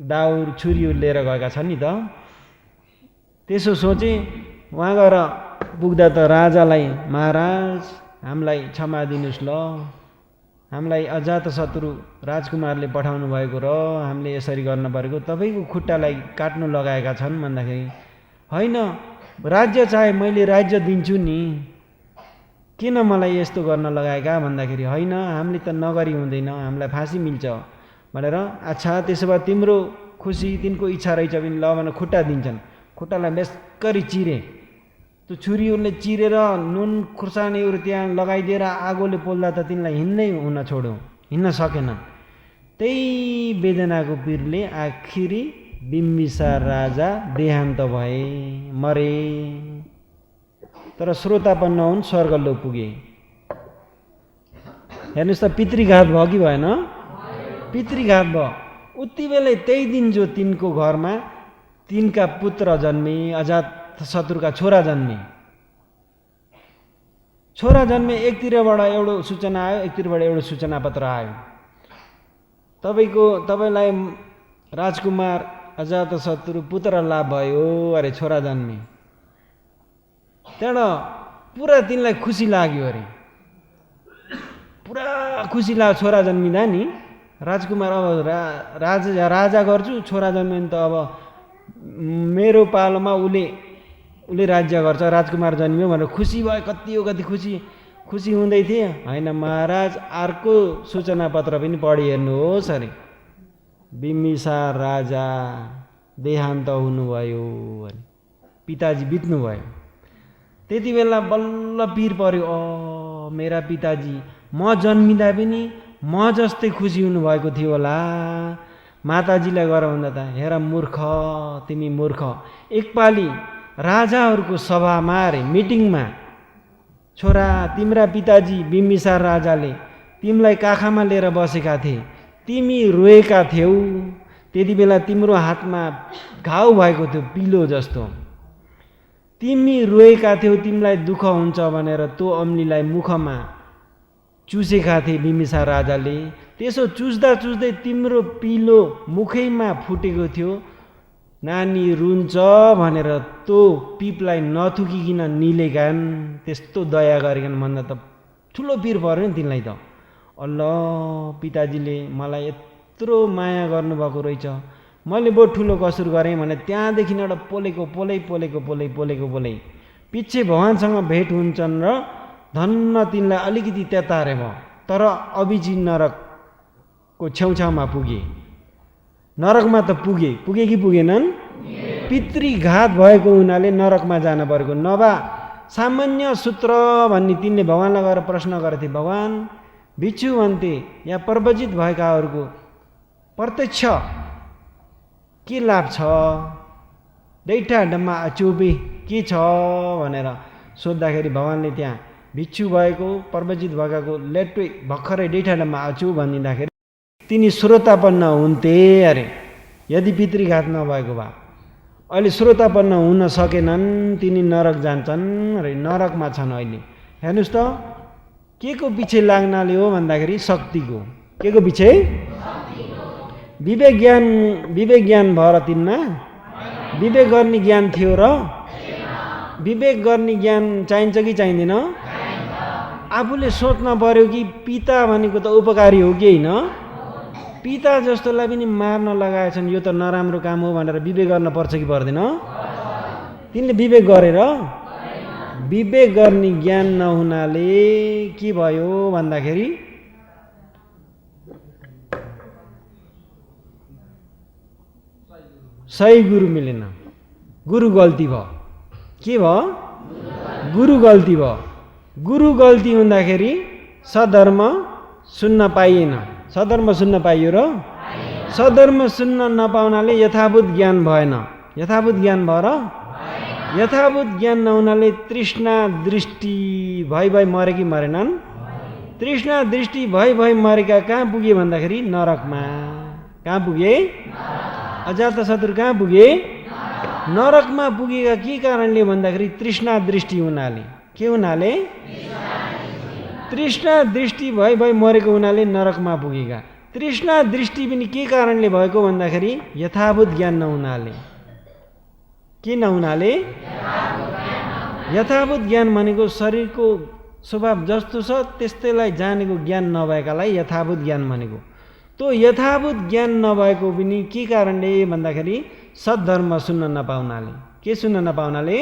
दाउर छुरीहरू लिएर गएका छन् नि त। त्यसो सोचे, उहाँ गएर पुग्दा त राजालाई महाराज हामीलाई क्षमा दिनुहोस् ल, हामीलाई अजातशत्रु राजकुमारले पठाउनु भएको र हामीले यसरी गर्न परेको, तपाईँको खुट्टालाई काट्नु लगाएका छन् भन्दाखेरि होइन राज्य चाहे मैले राज्य दिन्छु नि, किन मलाई यस्तो गर्न लगाएका भन्दाखेरि होइन हामीले त नगरी हुँदैन, हामीलाई फाँसी मिल्छ भनेर। अच्छा त्यसो भए तिम्रो खुसी, तिनको इच्छा रहेछ भने ल भनेर खुट्टा दिन्छन्। खुट्टालाई बेस्करी चिरे, त्यो छुरीहरूले चिरेर नुन खुर्सानीहरू त्यहाँ लगाइदिएर आगोले पोल्दा त तिनलाई हिँड्नै हुन छोड्यो, हिँड्न सकेन। त्यही वेदनाको पिरले आखिरी बिम्बिसार राजा देहान्त भए, मरे, तर श्रोतापन्न हुन्, स्वर्गलोक पुगे। हेर्नुहोस् त पितृघात भयो कि भएन, पितृघात भयो। उति बेलै त्यही दिन जो तिनको घरमा तिनका पुत्र जन्मे, अजातशत्रुका छोरा जन्मे। छोरा जन्मे, एकतिरबाट एउटा सूचना आयो, एकतिरबाट एउटा सूचना पत्र आयो, तपाईँलाई राजकुमार अजातशत्रु पुत्र लाभ भयो अरे, छोरा जन्मे। त्यहाँबाट पुरा तिनलाई खुसी लाग्यो अरे, पुरा खुसी लाग्यो छोरा जन्मिँदा नि। राजकुमार अब राजा गर्छु, छोरा जन्मियो भने त अब मेरो पालोमा उसले राज्य गर्छ, राजकुमार जन्मियो भनेर खुसी भयो। कति खुसी हुँदै थिए। होइन महाराज अर्को सूचना पत्र पनि पढी हेर्नुहोस् अरे, बिम्बिसार राजा देहान्त हुनुभयो अरे, पिताजी बित्नुभयो। त्यति बेला बल्ल पिर पर्यो, मेरा पिताजी म जन्मिँदा पनि म जस्तै खुसी हुनुभएको थियो होला। माताजीलाई गएर भन्दा त हेर मूर्ख, तिमी मूर्ख। एकपालि राजाहरूको सभामा रे मिटिङमा, छोरा तिम्रा पिताजी बिम्बिसार राजाले तिमीलाई काखमा लिएर बसेका थिए, तिमी रोएका थियौ, त्यति बेला तिम्रो हातमा घाउ भएको थियो पिलो जस्तो, तिमी रोएका थियौ, तिमीलाई दुःख हुन्छ भनेर त्यो अम्लीलाई मुखमा चुसेका थिए बिम्बिसार राजाले। त्यसो चुस्दा चुस्दै तिम्रो पिलो मुखैमा फुटेको थियो, नानी रुन्छ भनेर त्यो पिपलाई नथुकिकन निलेकान्, त्यस्तो दया गरिकन भन्दा त ठुलो पिर पर्यो नि तिनलाई त। अल्ल पिताजीले मलाई यत्रो माया गर्नुभएको रहेछ, मैले बहुत ठुलो कसुर गरेँ भने त्यहाँदेखिबाट पोलेको पोलै पछि भगवान्सँग भेट हुन्छन् र धन्न तिनलाई अलिकति त्यतारे भयो, तर अभिजी नरकको छेउछाउमा पुगे। नरकमा त पुगे कि पुगेनन्? पितृघात भएको हुनाले नरकमा जान परेको, नभा सामान्य सूत्र भन्ने तिनले भगवान्लाई गएर प्रश्न गरेथे, भगवान् भिक्षु भन्थे या पर्वजित भएकाहरूको प्रत्यक्ष के लाभ छ, दैठा डम्मा अचुबे के छ भनेर सोद्धाखेरि भगवान्ले त्यहाँ भिक्षु भएको पर्वजित भएकाको लेट्वे भर्खरै दैठा डम्मा अचु भनिदिँदाखेरि तिनी श्रोतापन्न हुन्थे अरे, यदि पितृघात नभएको भए। अहिले श्रोतापन्न हुन सकेनन्, तिनी नरक जान्छन् अरे, नरकमा छन् अहिले। हेर्नुहोस् त के को पछि लाग्नाले हो भन्दाखेरि शक्तिको। के को पछि? विवेक ज्ञान भएर तिनमा विवेक गर्ने ज्ञान थियो र विवेक गर्ने ज्ञान चाहिन्छ कि चाहिँदैन? आफूले सोच्न पर्यो कि पिता भनेको त उपकारी हो कि होइन? पिता जस्तोलाई पनि मार्न लगाएछन्, यो त नराम्रो काम हो भनेर विवेक गर्न पर्छ कि पर्दैन? तिनले विवेक गरेर विवेक गर्ने ज्ञान नहुनाले के भयो भन्दाखेरि सही गुरु मिलेन, गुरु गल्ती भयो। के भयो? गुरु गल्ती भयो। गुरु गल्ती हुँदाखेरि सधर्म सुन्न पाइएन। सधर्म सुन्न पाइयो र सधर्म सुन्न नपाउनाले यथाभूत ज्ञान भएन। यथाभूत ज्ञान भएर यथाभूत ज्ञान नहुनाले तृष्णा दृष्टि भई मरे कि मरेनन्? तृष्णा दृष्टि भई मरेका कहाँ पुगे भन्दाखेरि नरकमा। कहाँ पुगे? अजातशत्रु कहाँ पुगे? नरकमा पुगेका के कारणले भन्दाखेरि तृष्णा दृष्टि हुनाले। के हुनाले? तृष्णा दृष्टि भई मरेको हुनाले नरकमा पुगेका। तृष्णा दृष्टि पनि के कारणले भएको भन्दाखेरि यथाभूत ज्ञान नहुनाले। के नहुनाले? यथाभूत ज्ञान भनेको शरीरको स्वभाव जस्तो छ त्यस्तैलाई जानेको ज्ञान नभएकालाई यथाभूत ज्ञान भनेको। त्यो यथाभूत ज्ञान नभएको पनि के कारणले भन्दाखेरि सद्धर्म सुन्न नपाउनाले। के सुन्न नपाउनाले?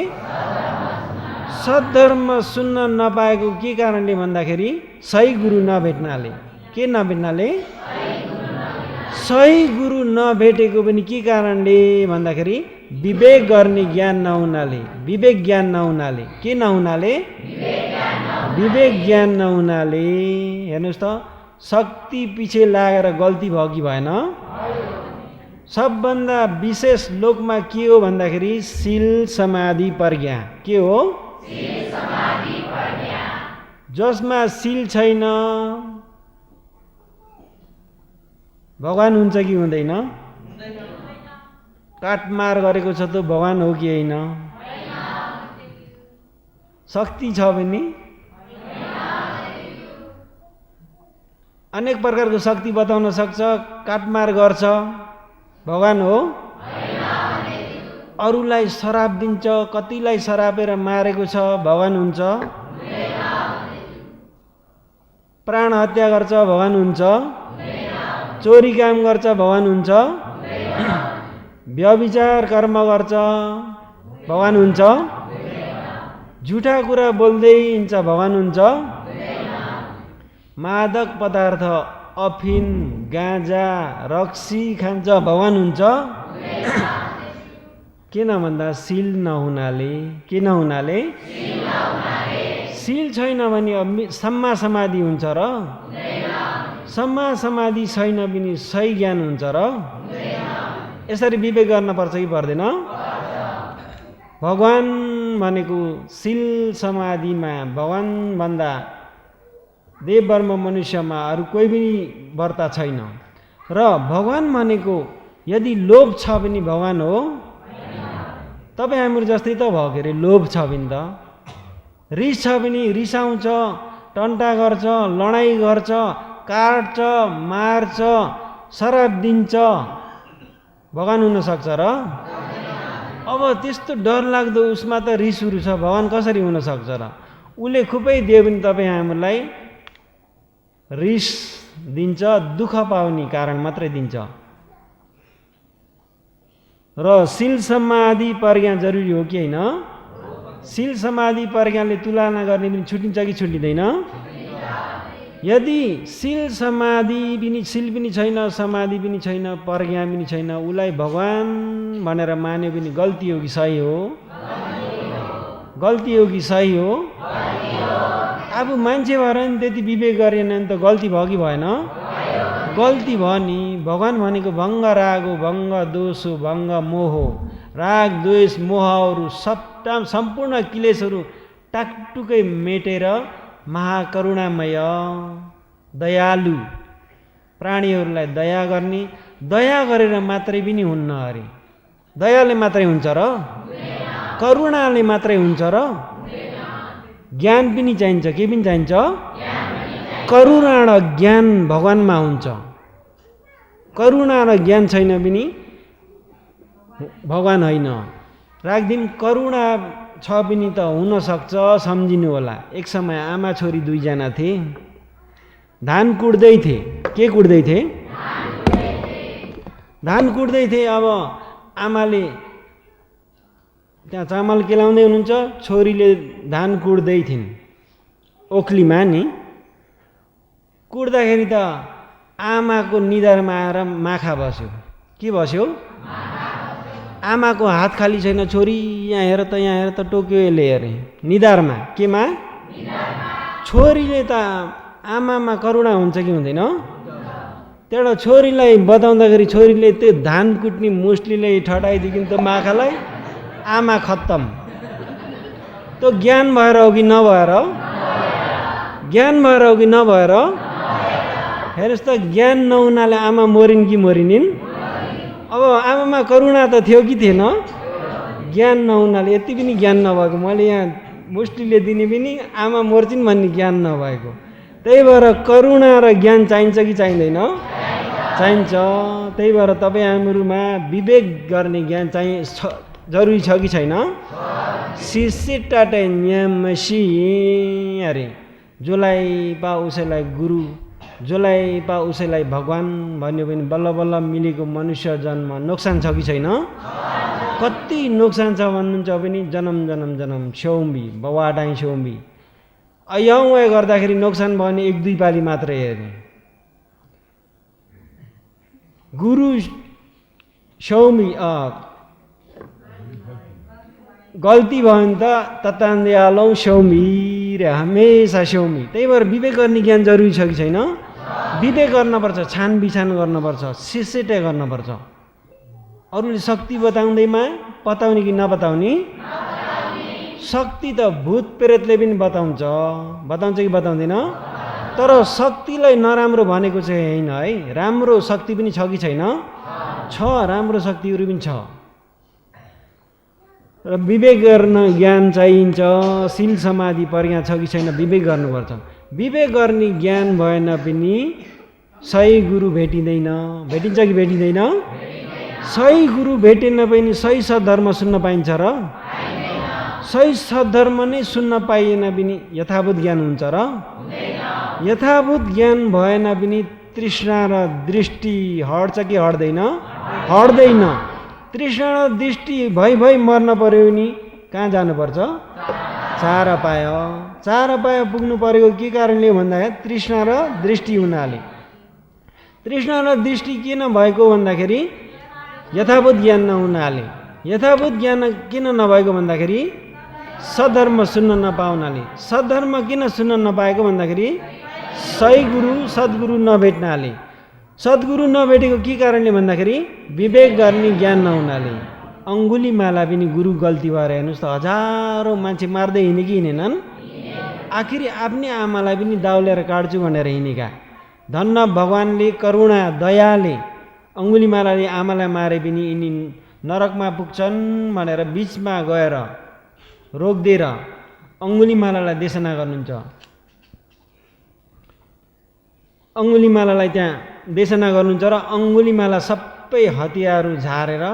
सद्धर्म सुन्न नपाएको के कारणले भन्दाखेरि सही गुरु नभेट्नाले। के नभेट्नाले? सही गुरु नभेटेको पनि के कारणले भन्दाखेरि विवेक गर्ने ज्ञान नहुनाले। विवेक ज्ञान नहुनाले। के नहुनाले? विवेक ज्ञान नहुनाले। हेर्नुहोस् त शक्ति पछि लागेर गल्ती भयो कि भएन? सबभन्दा विशेष लोकमा के हो भन्दाखेरि शील समाधि प्रज्ञा। के हो? जसमा शील छैन भगवान हुन्छ कि हुँदैन? काटमार गरेको छ त भगवान हो कि होइन? शक्ति छ भने अनेक प्रकारको शक्ति बताउन सक्छ, काटमार गर्छ, भगवान हो? अरूलाई शराप दिन्छ, कतिलाई शरापेर मारेको छ, भगवान हुन्छ? प्राण हत्या गर्छ, भगवान हुन्छ? चोरी काम गर्छ, भगवान हुन्छ? व्यभिचार कर्म गर्छ, भगवान हुन्छ? झुठा कुरा बोल्दै हिँड्छ, भगवान हुन्छ? मादक पदार्थ अफिन गाँजा रक्सी खान्छ, भगवान हुन्छ? किन भन्दा शील नहुनाले। के नहुनाले? सिल छैन भने सम्मा समाधि हुन्छ र? सम्मा समाधि छैन भने सही ज्ञान हुन्छ र? यसरी विवेक गर्न पर्छ कि पर्दैन? भगवान भनेको सिल समाधिमा भगवान भन्दा देव वर्म मनुष्यमा अरू कोही पनि वर्ता छैन र भगवान भनेको यदि लोभ छ भने भगवान हो? तपाईँ हाम्रो जस्तै त भयो के अरे, लोभ छ भने त, रिस छ भने रिसाउँछ, टन्टा गर्छ, लडाइँ गर्छ, काट्छ, मार्छ, शराब दिन्छ, भगवान हुन सक्छ र? अब त्यस्तो डरलाग्दो उसमा त रिस उरु छ, भगवान कसरी हुन सक्छ र? उसले खुबै दियो भने तपाईँ हामीलाई रिस दिन्छ, दुःख पाउने कारण मात्रै दिन्छ। र सिल समाधि प्रज्ञा जरुरी हो कि होइन? सिल समाधि प्रज्ञाले तुलना गर्ने पनि छुटिन्छ कि छुटिँदैन? यदि सिल समाधि पनि, सिल पनि छैन, समाधि पनि छैन, प्रज्ञा पनि छैन, उसलाई भगवान भनेर मान्यो भने गल्ती हो कि सही हो? गल्ती हो कि सही हो? अब मान्छे भएर नि त्यति विवेक गरेन नि त गल्ती भयो कि भएन? गल्ती भयो नि। भगवान भनेको भङ्ग राग हो, भङ्ग दोष हो, भङ्ग मोह हो। राग द्वेष मोहहरू सम्पूर्ण क्लेशहरू टाकटुकै मेटेर महाकरुणामय दयालु प्राणीहरूलाई दया गर्ने, दया गरेर मात्रै पनि हुन्न अरे। दयाले मात्रै हुन्छ र? करुणाले मात्रै हुन्छ र? ज्ञान पनि चाहिन्छ, के पनि चाहिन्छ? करुणा र ज्ञान भगवानमा हुन्छ। करुणा र ज्ञान छैन भने भगवान होइन। राखदिन करुणा छ पनि त हुनसक्छ, सम्झिनु होला। एक समय आमा छोरी दुईजना थिए, धान कुट्दै थिए। के कुट्दै थिए? धान कुट्दै थिए। अब आमाले त्यहाँ चामल केलाउँदै हुनुहुन्छ, छोरीले धान कुट्दै थिइन् ओखलीमा नि। कुट्दाखेरि त आमाको निधारमा आएर माखा बस्यो। के बस्यो? आमाको हात खाली छैन, छोरी यहाँ हेर त, यहाँ हेर त, टोक्यो यसले हेरे निधारमा। केमा? छोरीले त आमामा करुणा हुन्छ कि हुँदैन? त्यहाँबाट छोरीलाई बताउँदाखेरि छोरीले त्यो धान कुट्ने मुस्लीले ठटाइदियो त माखालाई, आमा खत्तम। त्यो ज्ञान भएर हो कि नभएर? ज्ञान भएर हो कि नभएर? हेर्नुहोस् त, ज्ञान नहुनाले आमा मरिन् कि मरिनिन्? अब आमामा करुणा त थियो कि थिएन? ज्ञान नहुनाले, यति पनि ज्ञान नभएको, मैले यहाँ मुस्लीले दिने पनि आमा मर्छिन् भन्ने ज्ञान नभएको। त्यही भएर करुणा र ज्ञान चाहिन्छ कि चाहिँदैन? चाहिन्छ। त्यही भएर तपाईँ हामीहरूमा विवेक गर्ने ज्ञान जरुरी छ कि छैन? सिसिटाटे न्यामसी अरे, जसलाई पा उसैलाई गुरु, जसलाई पा उसैलाई भगवान भन्यो भने बल्ल बल्ल मिलेको मनुष्य जन्म नोक्सान छ कि छैन? कति नोक्सान छ भन्नुहुन्छ भने जन्म जन्म जन्म स्यौम्बी बवाडाई स्यौम्बी। यहाँ गर्दाखेरि नोक्सान भयो भने एक दुई पाली मात्रै हेर्ने। गुरु स्यौमी गल्ती भयो भने त ततान्देहालौँ स्यौमी र हमेसा स्यौमी। त्यही भएर विवेक गर्ने ज्ञान जरुरी छ कि छैन? विवेक गर्नुपर्छ, छानबिछान गर्नुपर्छ, सिसेटे गर्नुपर्छ। अरूले शक्ति बताउँदैमा बताउने कि नबताउने? शक्ति त भूत प्रेतले पनि बताउँछ कि बताउँदैन? तर शक्तिलाई नराम्रो भनेको चाहिँ होइन है। राम्रो शक्ति पनि छ कि छैन? छ, राम्रो शक्तिहरू पनि छ। र विवेक गर्न ज्ञान चाहिन्छ। सिल समाधि प्रज्ञा छ कि छैन विवेक गर्नुपर्छ। विवेक गर्ने ज्ञान भएन पनि सही गुरु भेटिँदैन। भेटिन्छ कि भेटिँदैन? सही गुरु भेटेन पनि सही सद्धर्म सुन्न पाइन्छ र? सही सद्धर्म नै सुन्न पाइएन पनि यथाभूत ज्ञान हुन्छ र? यथाभूत ज्ञान भएन पनि तृष्णा र दृष्टि हट्छ कि हट्दैन? हट्दैन। तृष्णा र दृष्टि भई मर्न पर्यो भने कहाँ जानुपर्छ? चार पायो पुग्नु परेको के कारणले भन्दाखेरि तृष्णा र दृष्टि हुनाले। तृष्णा र दृष्टि किन भएको भन्दाखेरि यथाभूत ज्ञान नहुनाले। यथाभूत ज्ञान किन नभएको भन्दाखेरि सद्धर्म सुन्न नपाउनाले। सद्धर्म किन सुन्न नपाएको भन्दाखेरि सही गुरु सद्गुरु नभेट्नाले। सद्गुरु नभेटेको के कारणले भन्दाखेरि विवेक गर्ने ज्ञान नहुनाले। अङ्गुलीमाला पनि गुरु गल्ती भएर हेर्नुहोस् त, हजारौँ मान्छे मार्दै हिँडे कि हिँडेनन्? आखिरी आफ्नै आमालाई पनि दाउलेर काट्छु भनेर हिँडेका। धन्न भगवान्ले करुणा दयाले अङ्गुलीमालाले आमालाई मारे पनि यिनी नरकमा पुग्छन् भनेर बिचमा गएर रोकिदिएर अङ्गुलीमालालाई देशना गर्नुहुन्छ। अङ्गुलीमालालाई त्यहाँ देशना गर्नुहुन्छ र अङ्गुलीमाला सबै हतियारहरू झारेर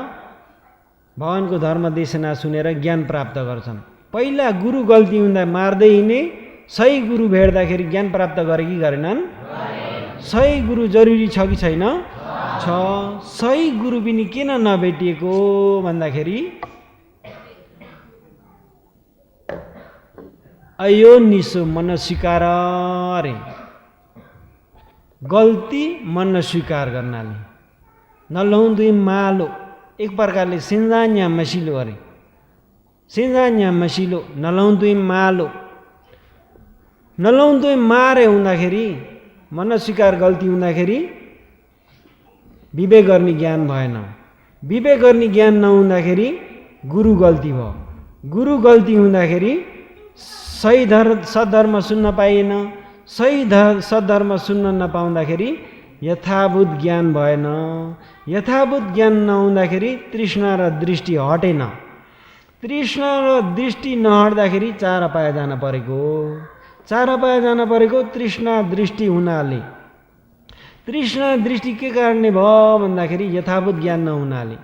भगवानको धर्म देशना सुनेर ज्ञान प्राप्त गर्छन्। पहिला गुरु गल्ती हुँदा मार्दै हिँडे, सही गुरु भेट्दाखेरि ज्ञान प्राप्त गरे कि गरेनन्? सही गुरु जरुरी छ कि छैन? छ। सही गुरु पनि किन नभेटिएको भन्दाखेरि अयो निसो मन स्वीकार रे। गल्ती मन स्वीकार गर्नाले। नलौँदै मालो, एक प्रकारले सिन्जान्या मसिलो अरे। सिन्जान्या मसिलो नलौँदै मालो। नलौँदै मारे हुँदाखेरि मन स्वीकार गल्ती हुँदाखेरि विवेक गर्ने ज्ञान भएन। विवेक गर्ने ज्ञान नहुँदाखेरि गुरु गल्ती भयो। गुरु गल्ती हुँदाखेरि सही सद्धर्म सुन्न पाइएन। सही सद्धर्म सुन्न नपाउँदाखेरि यथाभूत ज्ञान भएन। यथाभूत ज्ञान नहुँदाखेरि तृष्णा र दृष्टि हटेन। तृष्णा र दृष्टि नहट्दाखेरि चार पाया जान परेको। चार पाया जान परेको तृष्णा दृष्टि हुनाले। तृष्णा दृष्टि के कारणले भयो भन्दाखेरि यथाभूत ज्ञान नहुनाले।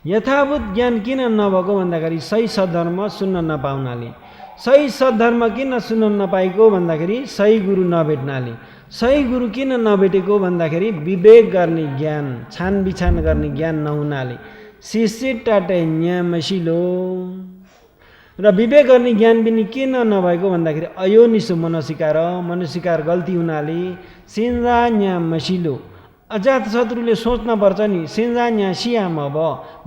यथाभूत ज्ञान किन नभएको भन्दाखेरि सही सद्धर्म सुन्न नपाउनाले। सही सद्धर्म किन सुन्न नपाएको भन्दाखेरि सही गुरु नभेट्नाले। सही गुरु किन नभेटेको भन्दाखेरि विवेक गर्ने ज्ञान, छानबिछान गर्ने ज्ञान नहुनाले। शिष्य टाटे न्या मसिलो। र विवेक गर्ने ज्ञान पनि किन नभएको भन्दाखेरि अयोनिसो मनस्वीकार गल्ती हुनाले। सिन्जा न्या मसिलो। अजात शत्रुले सोच्न पर्छ नि, सिन्जा न्या सियाम अब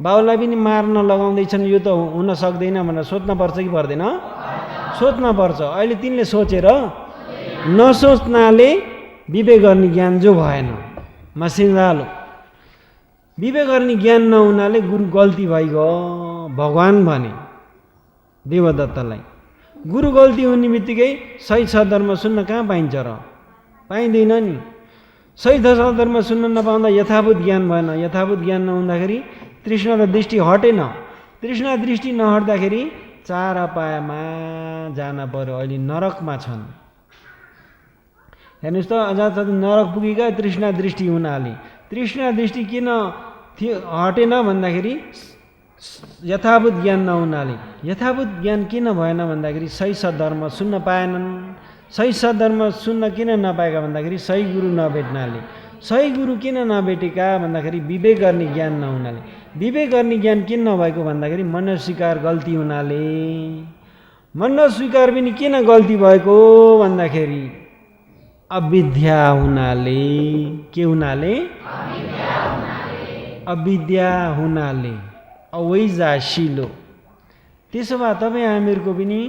बाउलाई पनि मार्न लगाउँदैछन्, यो त हुन सक्दैन भनेर सोच्न पर्छ कि पर्दैन? सोच्न पर्छ। अहिले तिनले सोचेर नसोच्नाले विवेक गर्ने ज्ञान जो भएन मसिन्जालो। विवेक गर्ने ज्ञान नहुनाले गुरु गल्ती भइगयो। भगवान भने देवदत्तलाई गुरु गल्ती हुने बित्तिकै सही सद्धर्म सुन्न कहाँ पाइन्छ र? पाइँदैन नि। सही सद्धर्म सुन्न नपाउँदा यथाभूत ज्ञान भएन। यथाभूत ज्ञान नहुँदाखेरि तृष्णा र दृष्टि हटेन। तृष्णा दृष्टि नहट्दाखेरि चार पायामा जान पर्यो। अहिले नरकमा छन्। हेर्नुहोस् त, अजातशत्रु नरक पुगेका तृष्णा दृष्टि हुनाले। तृष्णा दृष्टि किन हटेन भन्दाखेरि यथाभूत ज्ञान नहुनाले। यथाभूत ज्ञान किन भएन भन्दाखेरि सही सद्धर्म सुन्न पाएनन्। सही सद्धर्म सुन्न किन नपाएका भन्दाखेरि सही गुरु नभेट्नाले। सही गुरु किन नभेटेका भन्दाखेरि विवेक गर्ने ज्ञान नहुनाले। विवेक गर्ने ज्ञान किन नभएको भन्दाखेरि मनस्वीकार गल्ती हुनाले। मनस्वीकार पनि किन गल्ती भएको भन्दाखेरि अविद्या हुनाले। के हुनाले? अविद्या हुनाले। अवैजासिलो। त्यसो भए तपाईँ हामीहरूको पनि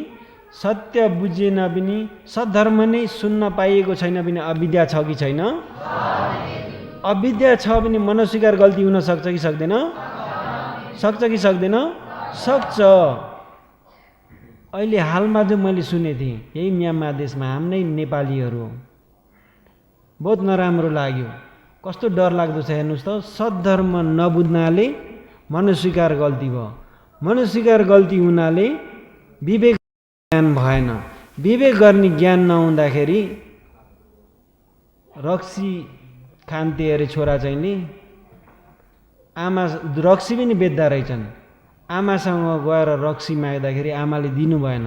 सत्य बुझेन पनि, सद्धर्म नै सुन्न पाइएको छैन पनि अविद्या छ कि छैन? अविद्या छ भने मनस्वीकार गल्ती हुन सक्छ कि सक्दैन? सक्छ कि सक्दैन? सक्छ। अहिले हालमा जो मैले सुनेको थिएँ यही म्यानमार देशमा हाम्रै नेपालीहरू हो, बहुत नराम्रो लाग्यो। कस्तो डर लाग्दो छ हेर्नुहोस् त। सद्धर्म नबुझ्नाले मनस्वीकार गल्ती भयो। मनस्वीकार गल्ती हुनाले विवेक ज्ञान भएन। विवेक गर्ने ज्ञान नहुँदाखेरि रक्सी खान्थे अरे छोरा चाहिँले, आमा रक्सी पनि बेच्दा रहेछन्। आमासँग गएर रक्सी माग्दाखेरि आमाले दिनु भएन।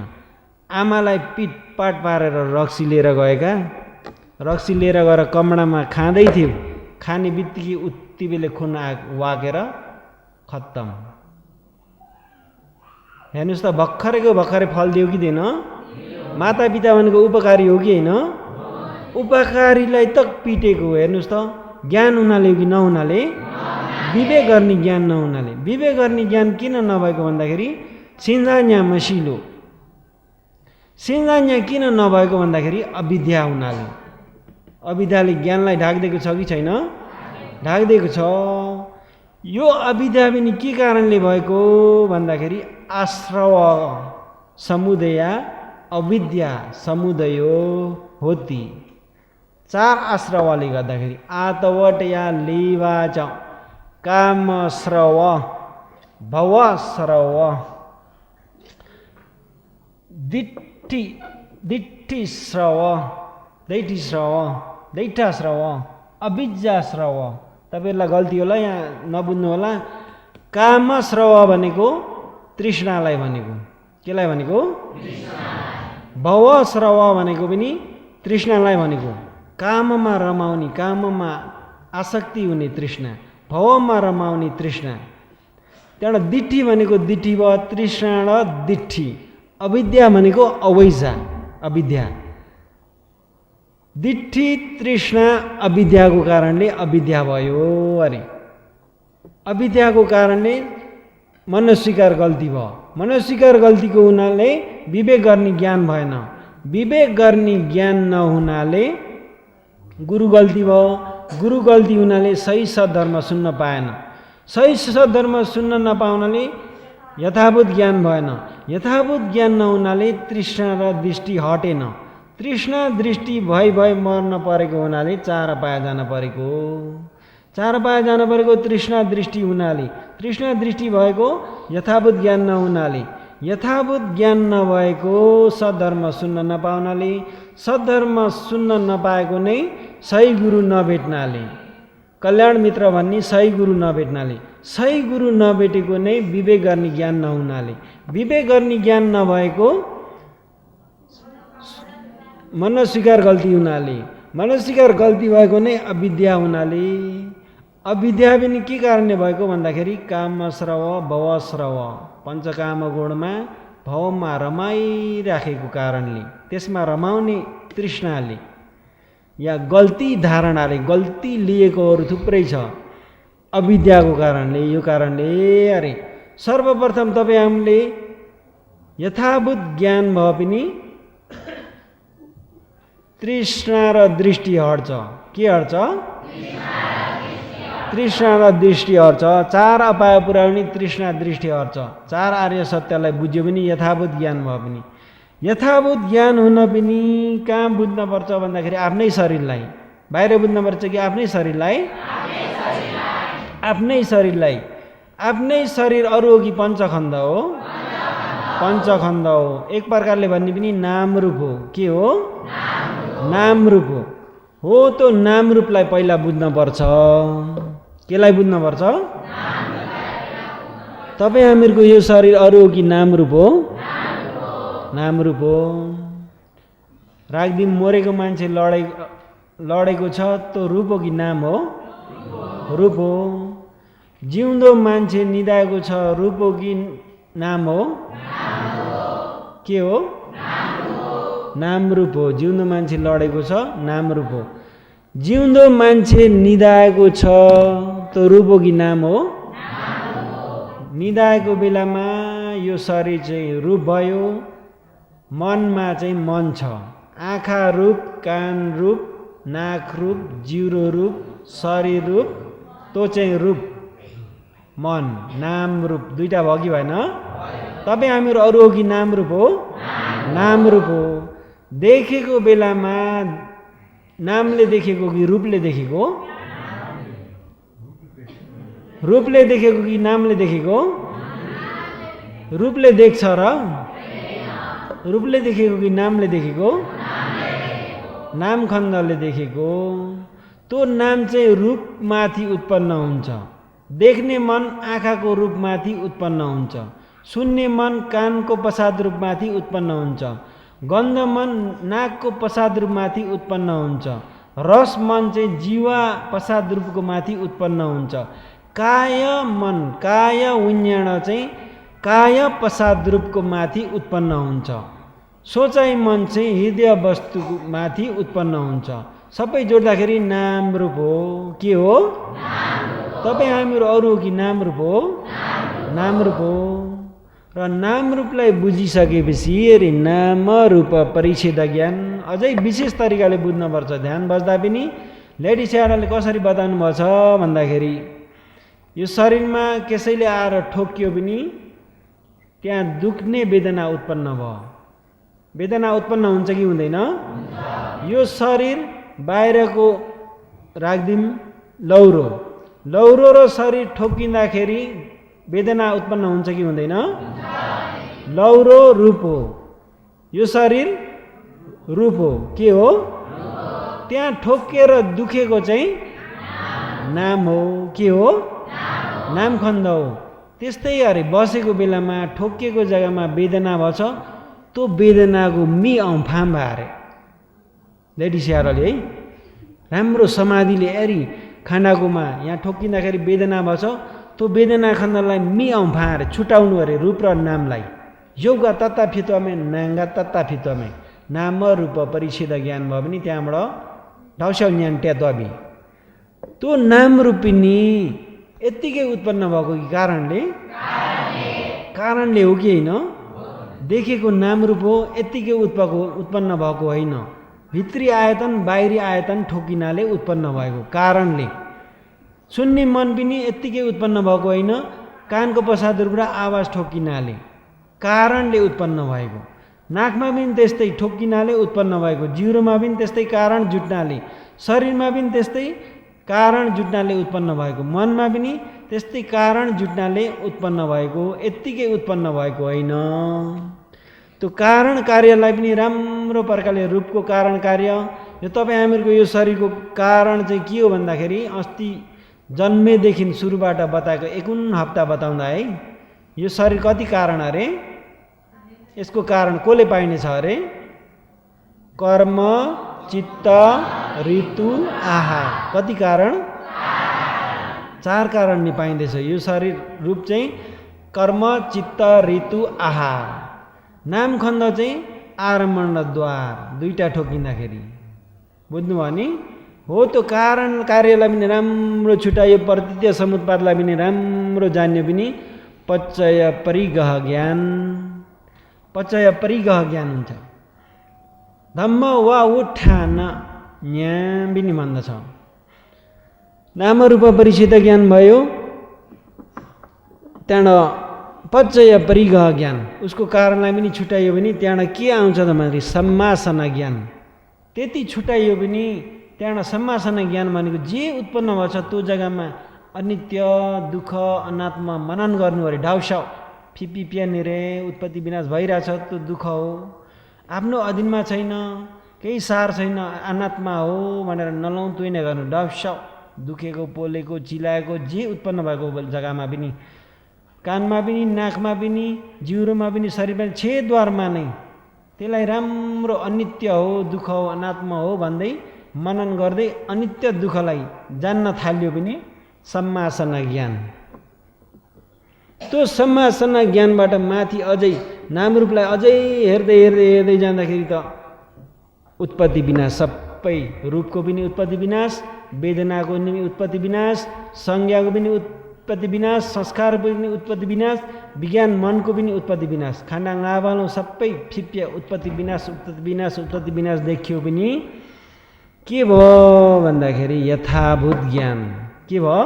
आमालाई पिटपाट पारेर रक्सी लिएर गएका। रक्सी लिएर गएर कमडामा खाँदै थियो। खाने बित्तिकै उति बेले खुन वाकेर खत्तम। हेर्नुहोस् त, भर्खरैको भर्खरै फल दियो कि दिएन? माता पिता भनेको उपकारी हो कि होइन? उपकारीलाई त पिटेको। हेर्नुहोस् त, ज्ञान हुनाले कि नहुनाले? विवेक गर्ने ज्ञान नहुनाले। विवेक गर्ने ज्ञान किन नभएको भन्दाखेरि सिन्जा न्या मसिलो। सिन्जान यहाँ किन नभएको भन्दाखेरि अविद्या हुनाले। अविद्याले ज्ञानलाई ढाकिदिएको छ कि छैन? ढाकिदिएको छ। यो अविद्या पनि के कारणले भएको भन्दाखेरि आश्रव समुदय अविद्या समुदयो होती। 4 आश्रवले गर्दाखेरि आतवट या लेवाच कामश्रव भवश्रव दिट्ठिश्रव दैठाश्रव अविद्याश्रव। तपाईँहरूलाई गल्ती होला, यहाँ नबुझ्नु होला। कामश्रव भनेको तृष्णालाई भनेको। केलाई भनेको? भवश्रव भनेको पनि तृष्णालाई भनेको। काममा रमाउने, काममा आसक्ति हुने तृष्णा, भवमा रमाउने तृष्णा। त्यहाँबाट दिट्ठी भनेको दिट्ठी भयो, तृष्णा र दिट्ठी। अविद्या भनेको अवैजा अविद्या। दिट्ठी तृष्णा अविद्याको कारणले अविद्या भयो अरे। अविद्याको कारणले मनस्वीकार गल्ती भयो। मनस्वीकार गल्तीको हुनाले विवेक गर्ने ज्ञान भएन। विवेक गर्ने ज्ञान नहुनाले गुरु गल्ती भयो। गुरु गल्ती हुनाले सही सद्धर्म सुन्न पाएन। सही सद्धर्म सुन्न नपाउनाले यथाभूत ज्ञान भएन। यथाभूत ज्ञान नहुनाले तृष्णा र दृष्टि हटेन। तृष्णा दृष्टि भई मर्न परेको हुनाले 4 पाया जान परेको। 4 पाया जान परेको तृष्णा दृष्टि हुनाले। तृष्णा दृष्टि भएको यथाभूत ज्ञान नहुनाले। यथाभूत ज्ञान नभएको सद्धर्म सुन्न नपाउनाले। सद्धर्म सुन्न नपाएको नै सही गुरु नभेट्नाले। कल्याण मित्र भन्ने सही गुरु नभेट्नाले। सही गुरु नभेटेको नै विवेक गर्ने ज्ञान नहुनाले। विवेक गर्ने ज्ञान नभएको मनस्वीकार गल्ती हुनाले। मनस्वीकार गल्ती भएको नै अविद्या हुनाले। अविद्या पनि के कारणले भएको भन्दाखेरि कामश्रव भवश्रव, पञ्चकाम गुणमा भवमा रमाइराखेको कारणले, त्यसमा रमाउने तृष्णाले या गल्ती धारणाले, गल्ती लिएकोहरू थुप्रै छ अविद्याको कारणले। यो कारणले अरे सर्वप्रथम तपाईँ हामीले यथाभूत ज्ञान भए पनि तृष्णा र दृष्टि हट्छ। के हट्छ? तृष्णा र दृष्टि हट्छ। 4 अपाय पुऱ्यायो भने तृष्णा दृष्टि हट्छ। 4 आर्य सत्यलाई बुझ्यो पनि यथाभूत ज्ञान भयो पनि। यथाभूत ज्ञान हुन पनि कहाँ बुझ्नुपर्छ भन्दाखेरि आफ्नै शरीरलाई। बाहिर बुझ्नुपर्छ कि आफ्नै शरीरलाई? आफ्नै शरीरलाई। आफ्नै शरीर अरू हो कि पञ्चखण्ड हो? पञ्चखण्ड हो। एक प्रकारले भन्ने पनि नाम रूप हो। के हो? नाम रूप हो। त्यो नाम रूपलाई पहिला बुझ्नुपर्छ। केलाई बुझ्नुपर्छ? तपाईँ हामीहरूको यो शरीर अरू हो कि नाम रूप हो? नाम रूप हो। रागदिन मरेको मान्छे लडेको छ, त्यो रूप हो कि नाम हो? रूप हो। जिउँदो मान्छे निदाएको छ, रूप हो कि नाम हो? के हो? नाम रूप हो। जिउँदो मान्छे लडेको छ, नाम रूप हो। जिउँदो मान्छे निदाएको छ, त्यो रूप हो कि नाम हो? निदाएको बेलामा यो शरीर चाहिँ रूप भयो। मनमा चाहिँ मन छ। आँखा रूप, कान रूप, नाक रूप, जिउरो रूप, शरीर रूप, त्यो चाहिँ रूप। मन नाम रूप दुईटा भयो कि भएन? तपाईँ हामीहरू अरू हो कि नाम रूप हो? नाम रूप हो। देखेको बेलामा नामले देखेको कि रूपले देखेको? रूपले देखेको कि नामले देखेको? रूपले देख्छ र? रूपले देखेको कि नामले देखेको? नाम खण्डले देखेको। त्यो नाम चाहिँ रूपमाथि उत्पन्न हुन्छ। देख्ने मन आँखाको रूपमाथि उत्पन्न हुन्छ। सुन्ने मन कानको प्रसाद रूपमाथि उत्पन्न हुन्छ। गन्ध मन नाकको प्रसाद रूपमाथि उत्पन्न हुन्छ। रस मन चाहिँ जीवा प्रसाद रूपको माथि उत्पन्न हुन्छ। काय मन, काय विज्ञान चाहिँ काय प्रसाद रूपको माथि उत्पन्न हुन्छ। सोचाइ मन चाहिँ हृदय वस्तुको माथि उत्पन्न हुन्छ। सबै जोड्दाखेरि नाम रूप हो। के हो? तपाईँ हामीहरू अरू हो कि नाम रूप हो? नाम रूप हो। र नाम रूपलाई बुझिसकेपछि अरे नाम रूप परिच्छेद ज्ञान अझै विशेष तरिकाले बुझ्नुपर्छ। ध्यान बस्दा पनि लेडी स्याडाले कसरी बताउनु भएको छ भन्दाखेरि यो शरीरमा कसैले आएर ठोक्यो पनि त्यहाँ दुख्ने वेदना उत्पन्न भयो। वेदना उत्पन्न हुन्छ कि हुँदैन? यो शरीर बाहिरको राख्दिम लौरो, लौरो र शरीर ठोकिँदाखेरि वेदना उत्पन्न हुन्छ कि हुँदैन? लौरो रूप हो, यो शरीर रूप हो। के हो? त्यहाँ ठोकेर दुखेको चाहिँ नाम हो। के हो? नाम खण्ड हो। त्यस्तै अरे बसेको बेलामा ठोकिएको जग्गामा वेदना भएछ, त्यो वेदनाको मि फाम भयो अरे लेडी स्याहारले है। राम्रो समाधिले एरी खानाकोमा यहाँ ठोकिँदाखेरि वेदना भएछ, त्यो वेदना खण्डलाई मि फा अरे छुटाउनु अरे रूप र नामलाई। योगा तत्ता फित्वमे नाङ्गा तत्ता फित्वमे नाम रूप परिच्छेद ज्ञान भयो भने त्यहाँबाट ढाउस्याउ ज्ञान ट्यात्वाबी त्यो नाम रूपिनी यत्तिकै उत्पन्न भएको कि कारणले हो कि होइन? देखेको नाम रूप हो, यत्तिकै उत्पन्न भएको होइन। भित्री आयतन बाहिरी आयतन ठोकिनाले उत्पन्न भएको कारणले। सुन्ने मन पनि यत्तिकै उत्पन्न भएको होइन, कानको पश्चातबाट आवाज ठोकिनाले कारणले उत्पन्न भएको। नाकमा पनि त्यस्तै ठोकिनाले उत्पन्न भएको, जिउरोमा पनि त्यस्तै कारण जुट्नाले, शरीरमा पनि त्यस्तै कारण जुट्नाले उत्पन्न भएको, मनमा पनि त्यस्तै कारण जुट्नाले उत्पन्न भएको, यत्तिकै उत्पन्न भएको होइन। त्यो कारण कार्यलाई पनि राम्रो प्रकारले रूपको कारण कार्य यो तपाईँ हामीहरूको यो शरीरको कारण चाहिँ के हो भन्दाखेरि अस्ति जन्मेदेखि सुरुबाट बताएको 51 हप्ता बताउँदा है यो शरीर कति कारण अरे? यसको कारण कसले पाइने छ अरे? कर्म, चित्त, ऋतु, आहार। कति कारण? 4 कारण नि पाइँदैछ। यो शरीर रूप चाहिँ कर्म, चित्त, ऋतु, आहार। नाम खण्ड चाहिँ आरम्भण र द्वार, दुईटा ठोकिँदाखेरि। बुझ्नुभयो नि? हो त्यो कारण कार्यलाई पनि राम्रो छुट्यायो, प्रतित्य समुत्पादलाई पनि राम्रो जान्यो पनि पच्चय परिगह ज्ञान, पच्चय परिगह ज्ञान हुन्छ। धम्म वा उत्थान ज्ञान पनि भन्दछ। नाम रूप परिच्छेद ज्ञान भयो, त्यहाँबाट पच्चय परिगह ज्ञान उसको कारणलाई पनि छुट्याइयो भने त्यहाँबाट के आउँछ त भन्दाखेरि सम्मासन ज्ञान। त्यति छुट्याइयो भने त्यहाँबाट सम्मासन ज्ञान भनेको जे उत्पन्न भएको छ त्यो जग्गामा अनित्य, दुःख, अनात्मा मनन गर्नु अरे। ढाउस्याउ फिपी पियानेरे उत्पत्ति विनाश भइरहेछ, त्यो दुःख हो, आफ्नो अधीनमा छैन, केही सार छैन, अनात्मा हो भनेर नलाउँ तुइ नै गर्नु। ढाउस्याउ दुखेको, पोलेको, चिलाएको जे उत्पन्न भएको जग्गामा पनि, कानमा पनि, नाकमा पनि, जिउरोमा पनि, शरीरमा पनि, छेद्वारमा नै त्यसलाई राम्रो अनित्य हो, दुःख हो, अनात्मा हो भन्दै मनन गर्दै अनित्य दुःखलाई जान्न थाल्यो भने सम्मासन ज्ञान। त्यो सम्मासन ज्ञानबाट माथि अझै नाम रूपलाई अझै हेर्दै हेर्दै हेर्दै जाँदाखेरि त उत्पत्ति विनाश, सबै रूपको पनि उत्पत्ति विनाश, वेदनाको पनि उत्पत्ति विनाश, संज्ञाको पनि उत्पत्ति विनाश, संस्कारको पनि उत्पत्ति विनाश, विज्ञान मनको पनि उत्पत्ति विनाश, खान्डाङ आवालो सबै फिप्य उत्पत्ति विनाश, उत्पत्ति विनाश, उत्पत्ति विनाश देखियो पनि के भयो भन्दाखेरि यथाभूत ज्ञान। के भयो?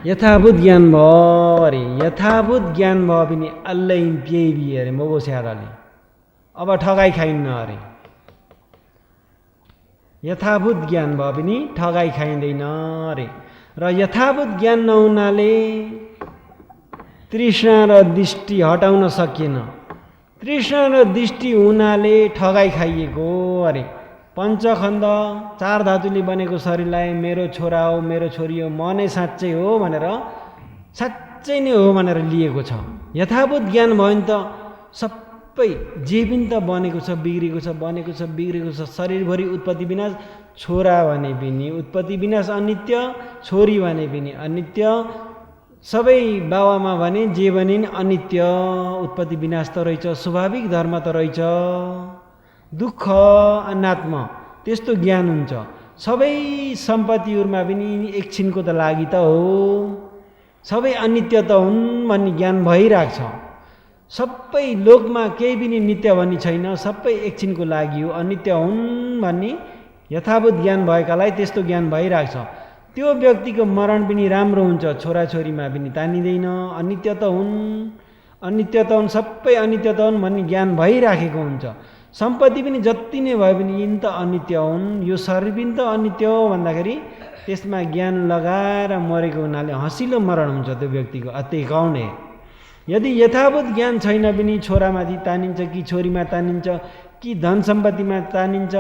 यथाभूत ज्ञान भयो अरे। यथाभूत ज्ञान भयो भने अल्लै पिएबी अरे मोगो स्याहारले, अब ठगाई खाइन्न अरे। यथाभूत ज्ञान भयो भने ठगाई खाइँदैन अरे। र यथाभूत ज्ञान नहुनाले तृष्णा र दृष्टि हटाउन सकिएन। तृष्णा र दृष्टि हुनाले ठगाई खाइएको अरे। पञ्चखण्ड 4 धातुले बनेको शरीरलाई मेरो छोरा हो, मेरो छोरी हो, म नै साँच्चै हो भनेर, साँच्चै नै हो भनेर लिएको छ। यथाभूत ज्ञान भयो भने त सबै जे पनि त बनेको छ, बिग्रेको छ, बनेको छ, बिग्रेको छ, शरीरभरि उत्पत्ति विनाश। छोरा भने पनि उत्पत्ति विनाश अनित्य, छोरी भने पनि अनित्य, सबै बाबामा भने जे भने नि अनित्य, उत्पत्ति विनाश त रहेछ, स्वाभाविक धर्म त रहेछ। दुःख, अनात्मा त्यस्तो ज्ञान हुन्छ। सबै सम्पत्तिहरूमा पनि एकछिनको त लागि त हो, सबै अनित्य त हुन् भन्ने ज्ञान भइरहेको छ। सबै लोकमा केही पनि नित्य भन्ने छैन, सबै एकछिनको लागि हो, अनित्य हुन् भन्ने यथाभूत ज्ञान भएकालाई त्यस्तो ज्ञान भइरहेको छ। त्यो व्यक्तिको मरण पनि राम्रो हुन्छ, छोराछोरीमा पनि तानिँदैन, अनित्य त हुन्, अनित्य त हुन्, सबै अनित्य त हुन् भन्ने ज्ञान भइराखेको हुन्छ। सम्पत्ति पनि जति नै भए पनि यिन त अनित्य हुन्, यो शरीर पनि त अनित्य हो भन्दाखेरि त्यसमा ज्ञान लगाएर मरेको हुनाले हँसिलो मरण हुन्छ त्यो व्यक्तिको। त्यही काउने यदि यथाभूत ज्ञान छैन पनि छोरामाथि तानिन्छ कि छोरीमा तानिन्छ कि धन सम्पत्तिमा तानिन्छ,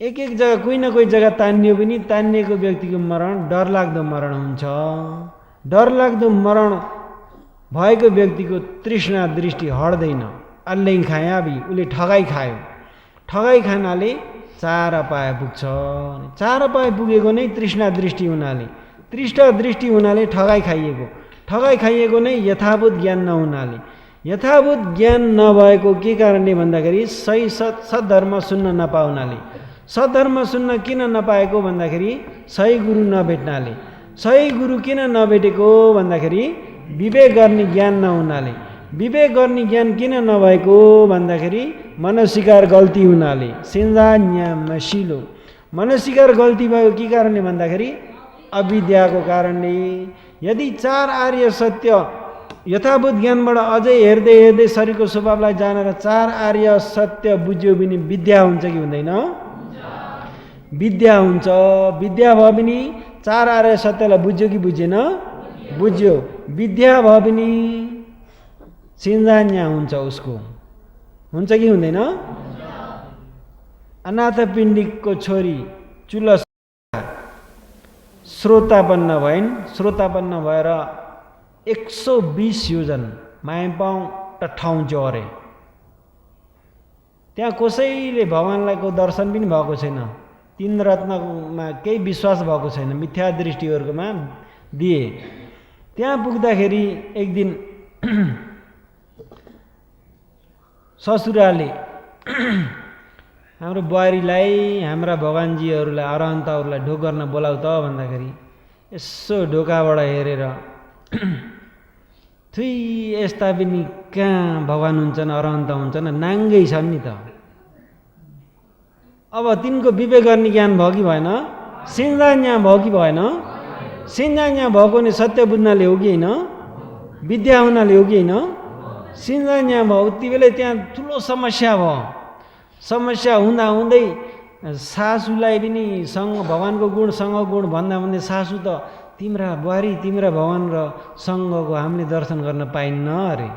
एक जग्गा कोही न कोही जग्गा तानियो पनि तानिएको व्यक्तिको मरण डरलाग्दो मरण हुन्छ। डरलाग्दो मरण भएको व्यक्तिको तृष्णा दृष्टि हट्दैन। अल्लै खाए अबि उसले ठगाई खायो, ठगाई खानाले चार पाए पुग्छ, चार पाए पुगेको नै तृष्णा दृष्टि हुनाले, तृष्णा दृष्टि हुनाले ठगाई खाइएको, ठगाई खाइएको नै यथाभूत ज्ञान नहुनाले। यथाभूत ज्ञान नभएको के कारणले भन्दाखेरि सही सद्धर्म सुन्न नपाउनाले। सद्धर्म सुन्न किन नपाएको भन्दाखेरि सही गुरु नभेट्नाले। सही गुरु किन नभेटेको भन्दाखेरि विवेक गर्ने ज्ञान नहुनाले। विवेक गर्ने ज्ञान किन नभएको भन्दाखेरि मनस्वीकार गल्ती हुनाले। सिन्जान्या मसिलो मनस्वीकार गल्ती भएको के कारणले भन्दाखेरि अविद्याको कारणले। यदि चार आर्य सत्य यथाभूत ज्ञानबाट अझै हेर्दै हेर्दै शरीरको स्वभावलाई जानेर चार आर्य सत्य बुझ्यो भने विद्या हुन्छ कि हुँदैन? विद्या हुन्छ। विद्या भयो भने चार आर्य सत्यलाई बुझ्यो कि बुझेन? बुझ्यो। विद्या भयो भने सिन्जान्या हुन्छ उसको, हुन्छ कि हुँदैन? अनाथ पिण्डिकको छोरी चुल श्रोतापन्न भइन्। श्रोतापन्न भएर 120 योजन मायापाउ त ठाउँ जो अरे। त्यहाँ कसैले भगवान्लाई को दर्शन पनि भएको छैन, तीन रत्नमा केही विश्वास भएको छैन, मिथ्या दृष्टिहरूकोमा दिए। त्यहाँ पुग्दाखेरि एक दिन ससुराले हाम्रो बुहारीलाई, हाम्रा भगवान्जीहरूलाई, अरहन्तहरूलाई ढोक गर्न बोलाउ त भन्दाखेरि यसो ढोकाबाट हेरेर थुई यस्ता पनि कहाँ भगवान हुन्छन्, अरहन्त हुन्छन्, नाङ्गै छन् नि त। अब तिनको विवेक गर्ने ज्ञान भयो कि भएन? सिन्जान्या भयो कि भएन? सिन्जान्या भएको नि सत्य बुझ्नाले हो कि होइन? विद्या हुनाले हो कि होइन? सिन्जान्या भयो उति बेलै त्यहाँ ठुलो समस्या भयो। समस्या हुँदा हुँदै सासुलाई पनि भगवानको गुण सँग गुण भन्दा भन्दै सासु त तिम्रा बुहारी, तिम्रा भगवान र सँगको हामीले दर्शन गर्न पाइन्न अरे।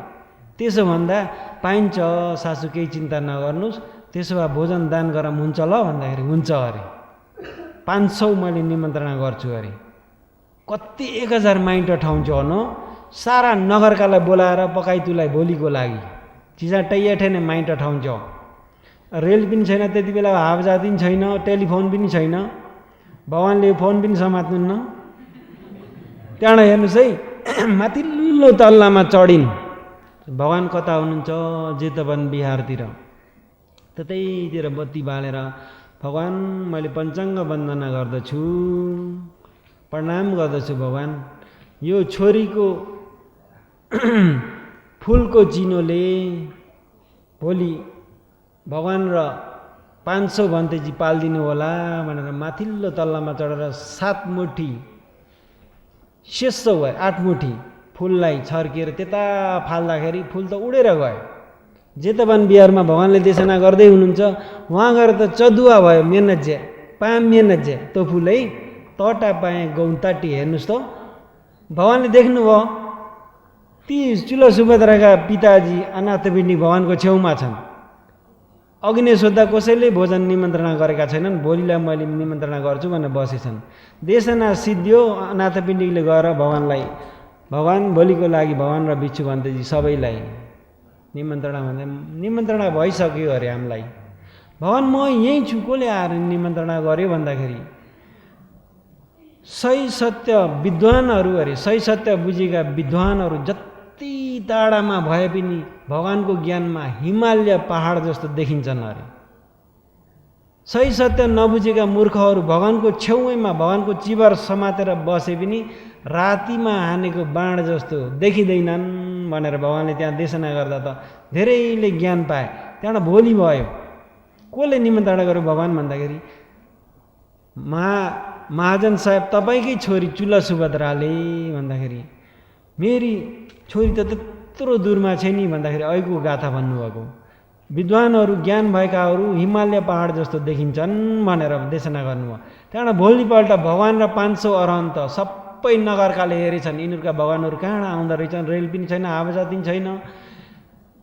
त्यसो भन्दा पाइन्छ सासु, केही चिन्ता नगर्नुहोस्, त्यसो भए भोजन दान गरौँ हुन्छ ल भन्दाखेरि हुन्छ अरे। 500 मैले निमन्त्रणा गर्छु अरे। कति 1000 माइन्ट ठाउँ छ न, सारा नगरकालाई बोलाएर पकाइतुलाई भोलिको लागि चिजा टैया ठेने माइन्ट ठाउँ छ। रेल पनि छैन त्यति बेला, हावाजाहाज पनि छैन, टेलिफोन पनि छैन, भगवान्ले फोन पनि समात्नुहुन्न। त्यहाँबाट हेर्नुहोस् है, माथिल्लो तल्लामा चढिन्। भगवान कता हुनुहुन्छ? जेतवन बिहारतिर। त्यतैतिर बत्ती बालेर भगवान मैले पञ्चाङ्ग वन्दना गर्दछु, प्रणाम गर्दछु भगवान। यो छोरीको फुलको चिनोले भोलि भगवान र 500 भन्तेजी पालिदिनु होला भनेर माथिल्लो तल्लामा चढेर 7 मुठी शेष भयो, 8 मुठी फुललाई छर्किएर त्यता फाल्दाखेरि फुल त उडेर गयो। जेतवन बिहारमा भगवानले देशना गर्दै हुनुहुन्छ, उहाँ गएर त चदुवा भयो, मेनज्या पाँ मेनज्या त्यो फुल है, तटा पाएँ गौताटी। हेर्नुहोस् त भगवानले देख्नुभयो ती चुला सुभद्राका पिताजी अनाथ पिण्डिक भगवानको छेउमा छन्। अघि नै सोद्धा कसैले भोजन निमन्त्रणा गरेका छैनन्, भोलिलाई मैले निमन्त्रणा गर्छु भनेर बसेछन्। देशना सिद्धियो, अनाथ पिण्डिकले गएर भगवानलाई, भगवान भोलिको लागि भगवान र बिच्छु भन्तेजी सबैलाई निमन्त्रणा भन्दा निमन्त्रणा भइसक्यो अरे हामीलाई। भगवान म यहीँ छु, कसले आएर निमन्त्रणा गर्यो भन्दाखेरि सही सत्य विद्वानहरू अरे, सही सत्य बुझेका विद्वानहरू जति टाढामा भए पनि भगवानको ज्ञानमा हिमालय पहाड जस्तो देखिन्छन् अरे। सही सत्य नबुझेका मूर्खहरू भगवानको छेउमा भगवानको चिबर समातेर बसे पनि रातिमा हानेको बाण जस्तो देखिँदैनन् भनेर भगवानले त्यहाँ देशना गर्दा त धेरैले ज्ञान पाए। त्यहाँबाट भोलि भयो कसले निमन्त्रणा गर्यो भगवान भन्दाखेरि महाजन साहेब तपाईँकै छोरी चुला सुभद्राले भन्दाखेरि मेरी छोरी त त्यत्रो दूरमा छ नि भन्दाखेरि अहिलेको गाथा भन्नुभएको। विद्वानहरू ज्ञान भएकाहरू हिमालय पहाड जस्तो देखिन्छन् भनेर देशना गर्नुभयो। त्यहाँबाट भोलिपल्ट भगवान र 500 अरहन्त सबै नगरकाले हेरेछन् यिनीहरूका भगवानहरू कहाँ आउँदो रहेछन्। रेल पनि छैन, हावाजाती पनि छैन,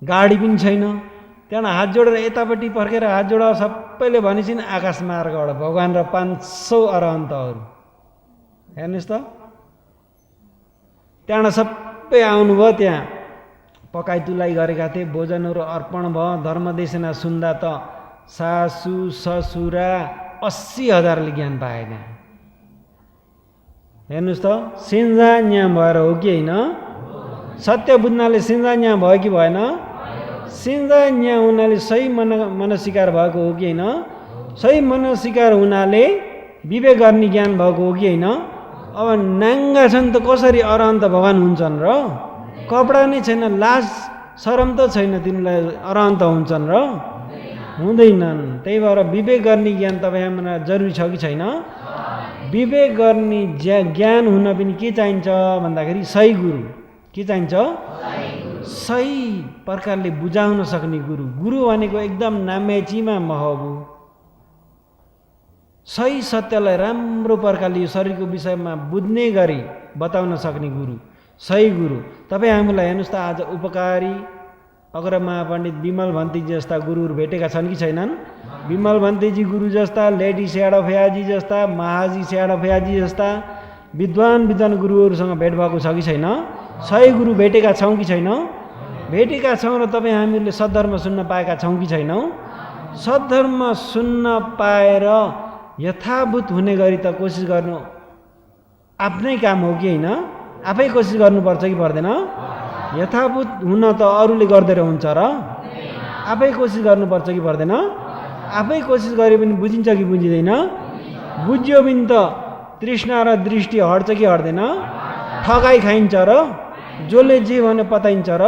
गाडी पनि छैन। त्यहाँबाट हात जोडेर यतापट्टि फर्केर हात जोडा सबैले भनेछन् आकाश मार्गबाट भगवान र 500 अरहन्तहरू। हेर्नुहोस् त त्यहाँबाट सबै आउनुभयो। त्यहाँ पकाइ तुलाइ गरेका थिए, भोजनहरू अर्पण भयो। धर्मदेशना सुन्दा त सासु ससुरा 80,000ले ज्ञान पाए। त्यहाँ हेर्नुहोस् त सिन्जा न्याम भएर हो कि होइन? सत्य बुझ्नाले सिन्जा न्याम भयो कि भएन? सिन्जा न्याम हुनाले सही मनस्वीकार भएको हो कि होइन? सही मनस्वीकार हुनाले विवेक गर्ने ज्ञान भएको हो कि होइन? अब नाङ्गा छन् त कसरी अरहन्त भगवान हुन्छन् र? कपडा नै छैन, लाज शरम त छैन, तिनीलाई अरहन्त हुन्छन् र? हुँदैनन्। त्यही भएर विवेक गर्ने ज्ञान तपाईँ हामीलाई जरुरी छ कि छैन? विवेक गर्ने ज्ञान हुन पनि के चाहिन्छ भन्दाखेरि सही गुरु। के चाहिन्छ? सही प्रकारले बुझाउन सक्ने गुरु। गुरु भनेको एकदम नामेचीमा महबु, सही सत्यलाई राम्रो प्रकारले यो शरीरको विषयमा बुझ्ने गरी बताउन सक्ने गुरु, सही गुरु। तपाईँ हामीलाई हेर्नुहोस् त आज उपकारी अग्रमा पण्डित विमल भन्तीजी जस्ता गुरुहरू भेटेका छन् कि छैनन्? विमल भन्तीजी गुरु जस्ता, लेडी स्याडो फयाजी जस्ता, महाजी स्याडो फयाजी जस्ता विद्वान गुरुहरूसँग भेट भएको छ कि छैन? सही गुरु भेटेका छौँ कि छैनौँ? भेटेका छौँ र तपाईँ हामीले सद्धर्म सुन्न पाएका छौँ कि छैनौँ? सद्धर्म सुन्न पाएर यथाभूत हुने गरी त कोसिस गर्नु आफ्नै काम हो कि होइन? आफै कोसिस गर्नुपर्छ कि पर्दैन? यथाभूत हुन त अरूले गर्दै हुन्छ र? आफै कोसिस गर्नुपर्छ कि पर्दैन? आफै कोसिस गरे पनि बुझिन्छ कि बुझिँदैन? बुझ्यो पनि त तृष्णा र दृष्टि हट्छ कि हट्दैन? ठगाइ खाइन्छ र? जसले जे भने पताइन्छ र?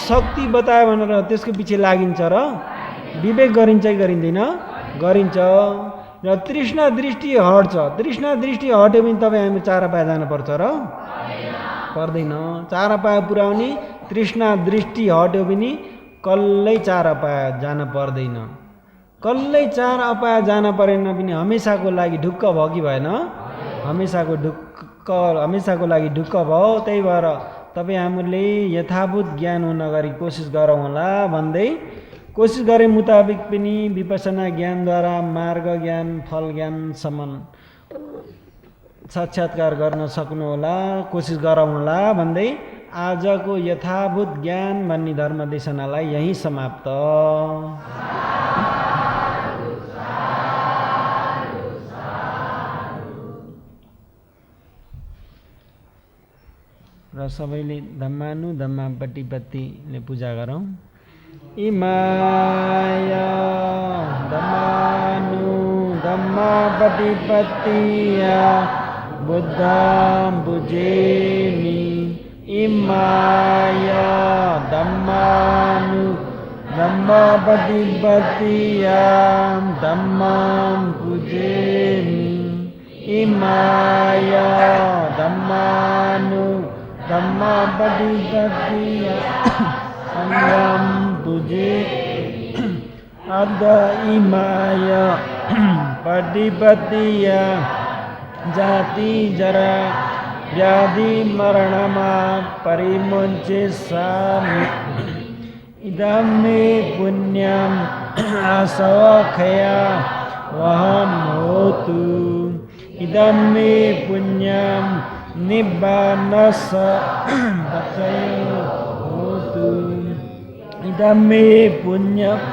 शक्ति बतायो भनेर त्यसको पछि लागिन्छ र? विवेक गरिन्छ कि गरिँदैन? गरिन्छ। र तृष्णा दृष्टि हट्छ। तृष्णा दृष्टि हट्यो भने तपाईँ हामी चारा पाए जानुपर्छ र? पर्दैन। चारा पाए पुर्याउने तृष्णा दृष्टि हट्यो भने कल्लै चारा पाए जान पर्दैन। कल्लै चारा पाए जान परेन पनि हमेसाको लागि ढुक्क भयो कि भएन? हमेसाको लागि ढुक्क भयो। त्यही भएर तपाईँ हामीले यथाभूत ज्ञान हुन गरी कोसिस गरौँ होला भन्दै कोसिस गरे मुताबिक पनि विपसना ज्ञानद्वारा मार्ग ज्ञान फल ज्ञानसम्म साक्षात्कार गर्न सक्नु होला, कोसिस गरौँ होला भन्दै आजको यथाभूत ज्ञान भन्ने धर्मदेशनालाई यहीँ समाप्त। र सबैले धम्मानु धम्मा पट्टिपत्तिले पूजा गरौँ। इमाया धम्मानु धम्मा पट्टिपत्तिया बुद्धं पूजेमि। इमाया धम्मानु धम्मा पट्टिपत्तिया धम्मं पूजेमि। इमाया धम्मानु धम्मा पट्टिपत्तिया संगम पूजे। अद्ध इमाया पट्टिपत्तिया जाति जरा व्याधि मरणमा परिमुञ्चेष्यामि। इदं मे पुण्यम् आसवखया वहं होतु। इदं मे पुण्यम् निब्बानस्स बचयो होतु। इदं मे पुण्यम्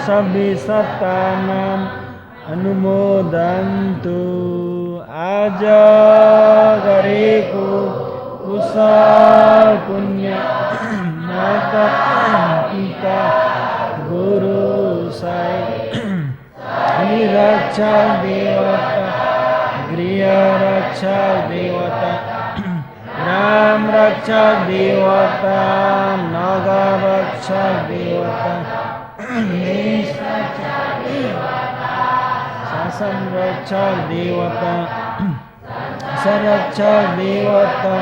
सभ्ये सत्तानाम् अनुमोदन्तु। आज गरेको कुशल पुण्य माता पिता गुरु साई रक्षक देवता गृह रक्षक देवता ग्राम रक्षक देवता नगर रक्षक देवता देश रक्षक देवता शासन रक्षक देवता संरक्षक देवता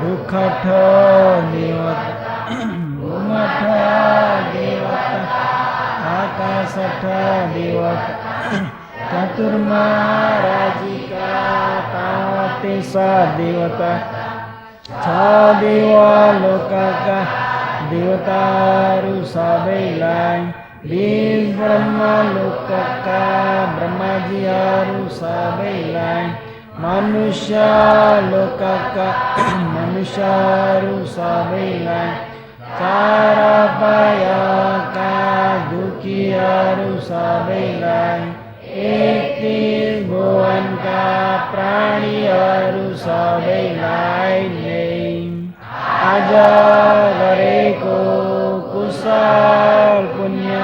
रुखठ देवता घुमठ देवता आकाशठ देवता चतुर्माराजिका तातेसा देवता छ देवा लोकका देवताहरू सबैलाई बीज ब्रह्म लोकका ब्रह्माजीहरू सबैलाई मनुष्य लोकका मनुष्यहरू सबैलाई चार पायका दुखीहरू सबैलाई 31 भुवनका प्राणीहरू सबैलाई नै आज गरेको कुशल पुण्य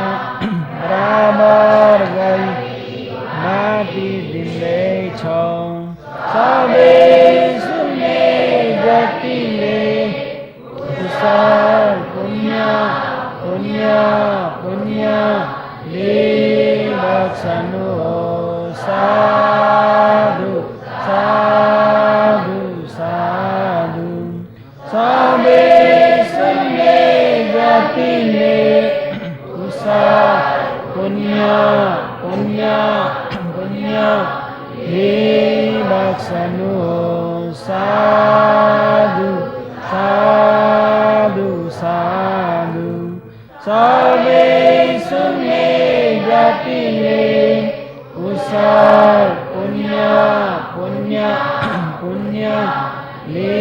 बराबर गरी माथि दिँदैछौँ सबै सुन्ने जतिले कुशल पुण्य पुण्य पुण्यले बक्सनुहोस् साधु साधु साधु सबै सुन्ने जतिले कुशल पुण्य पुण्य पुण्यले बक्सनुहोस् साधु साधु साधु सबै सुन्ने जातिले कुशल पुण्य पुण्य पुण्यले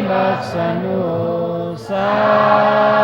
बक्सनुहोस् साधु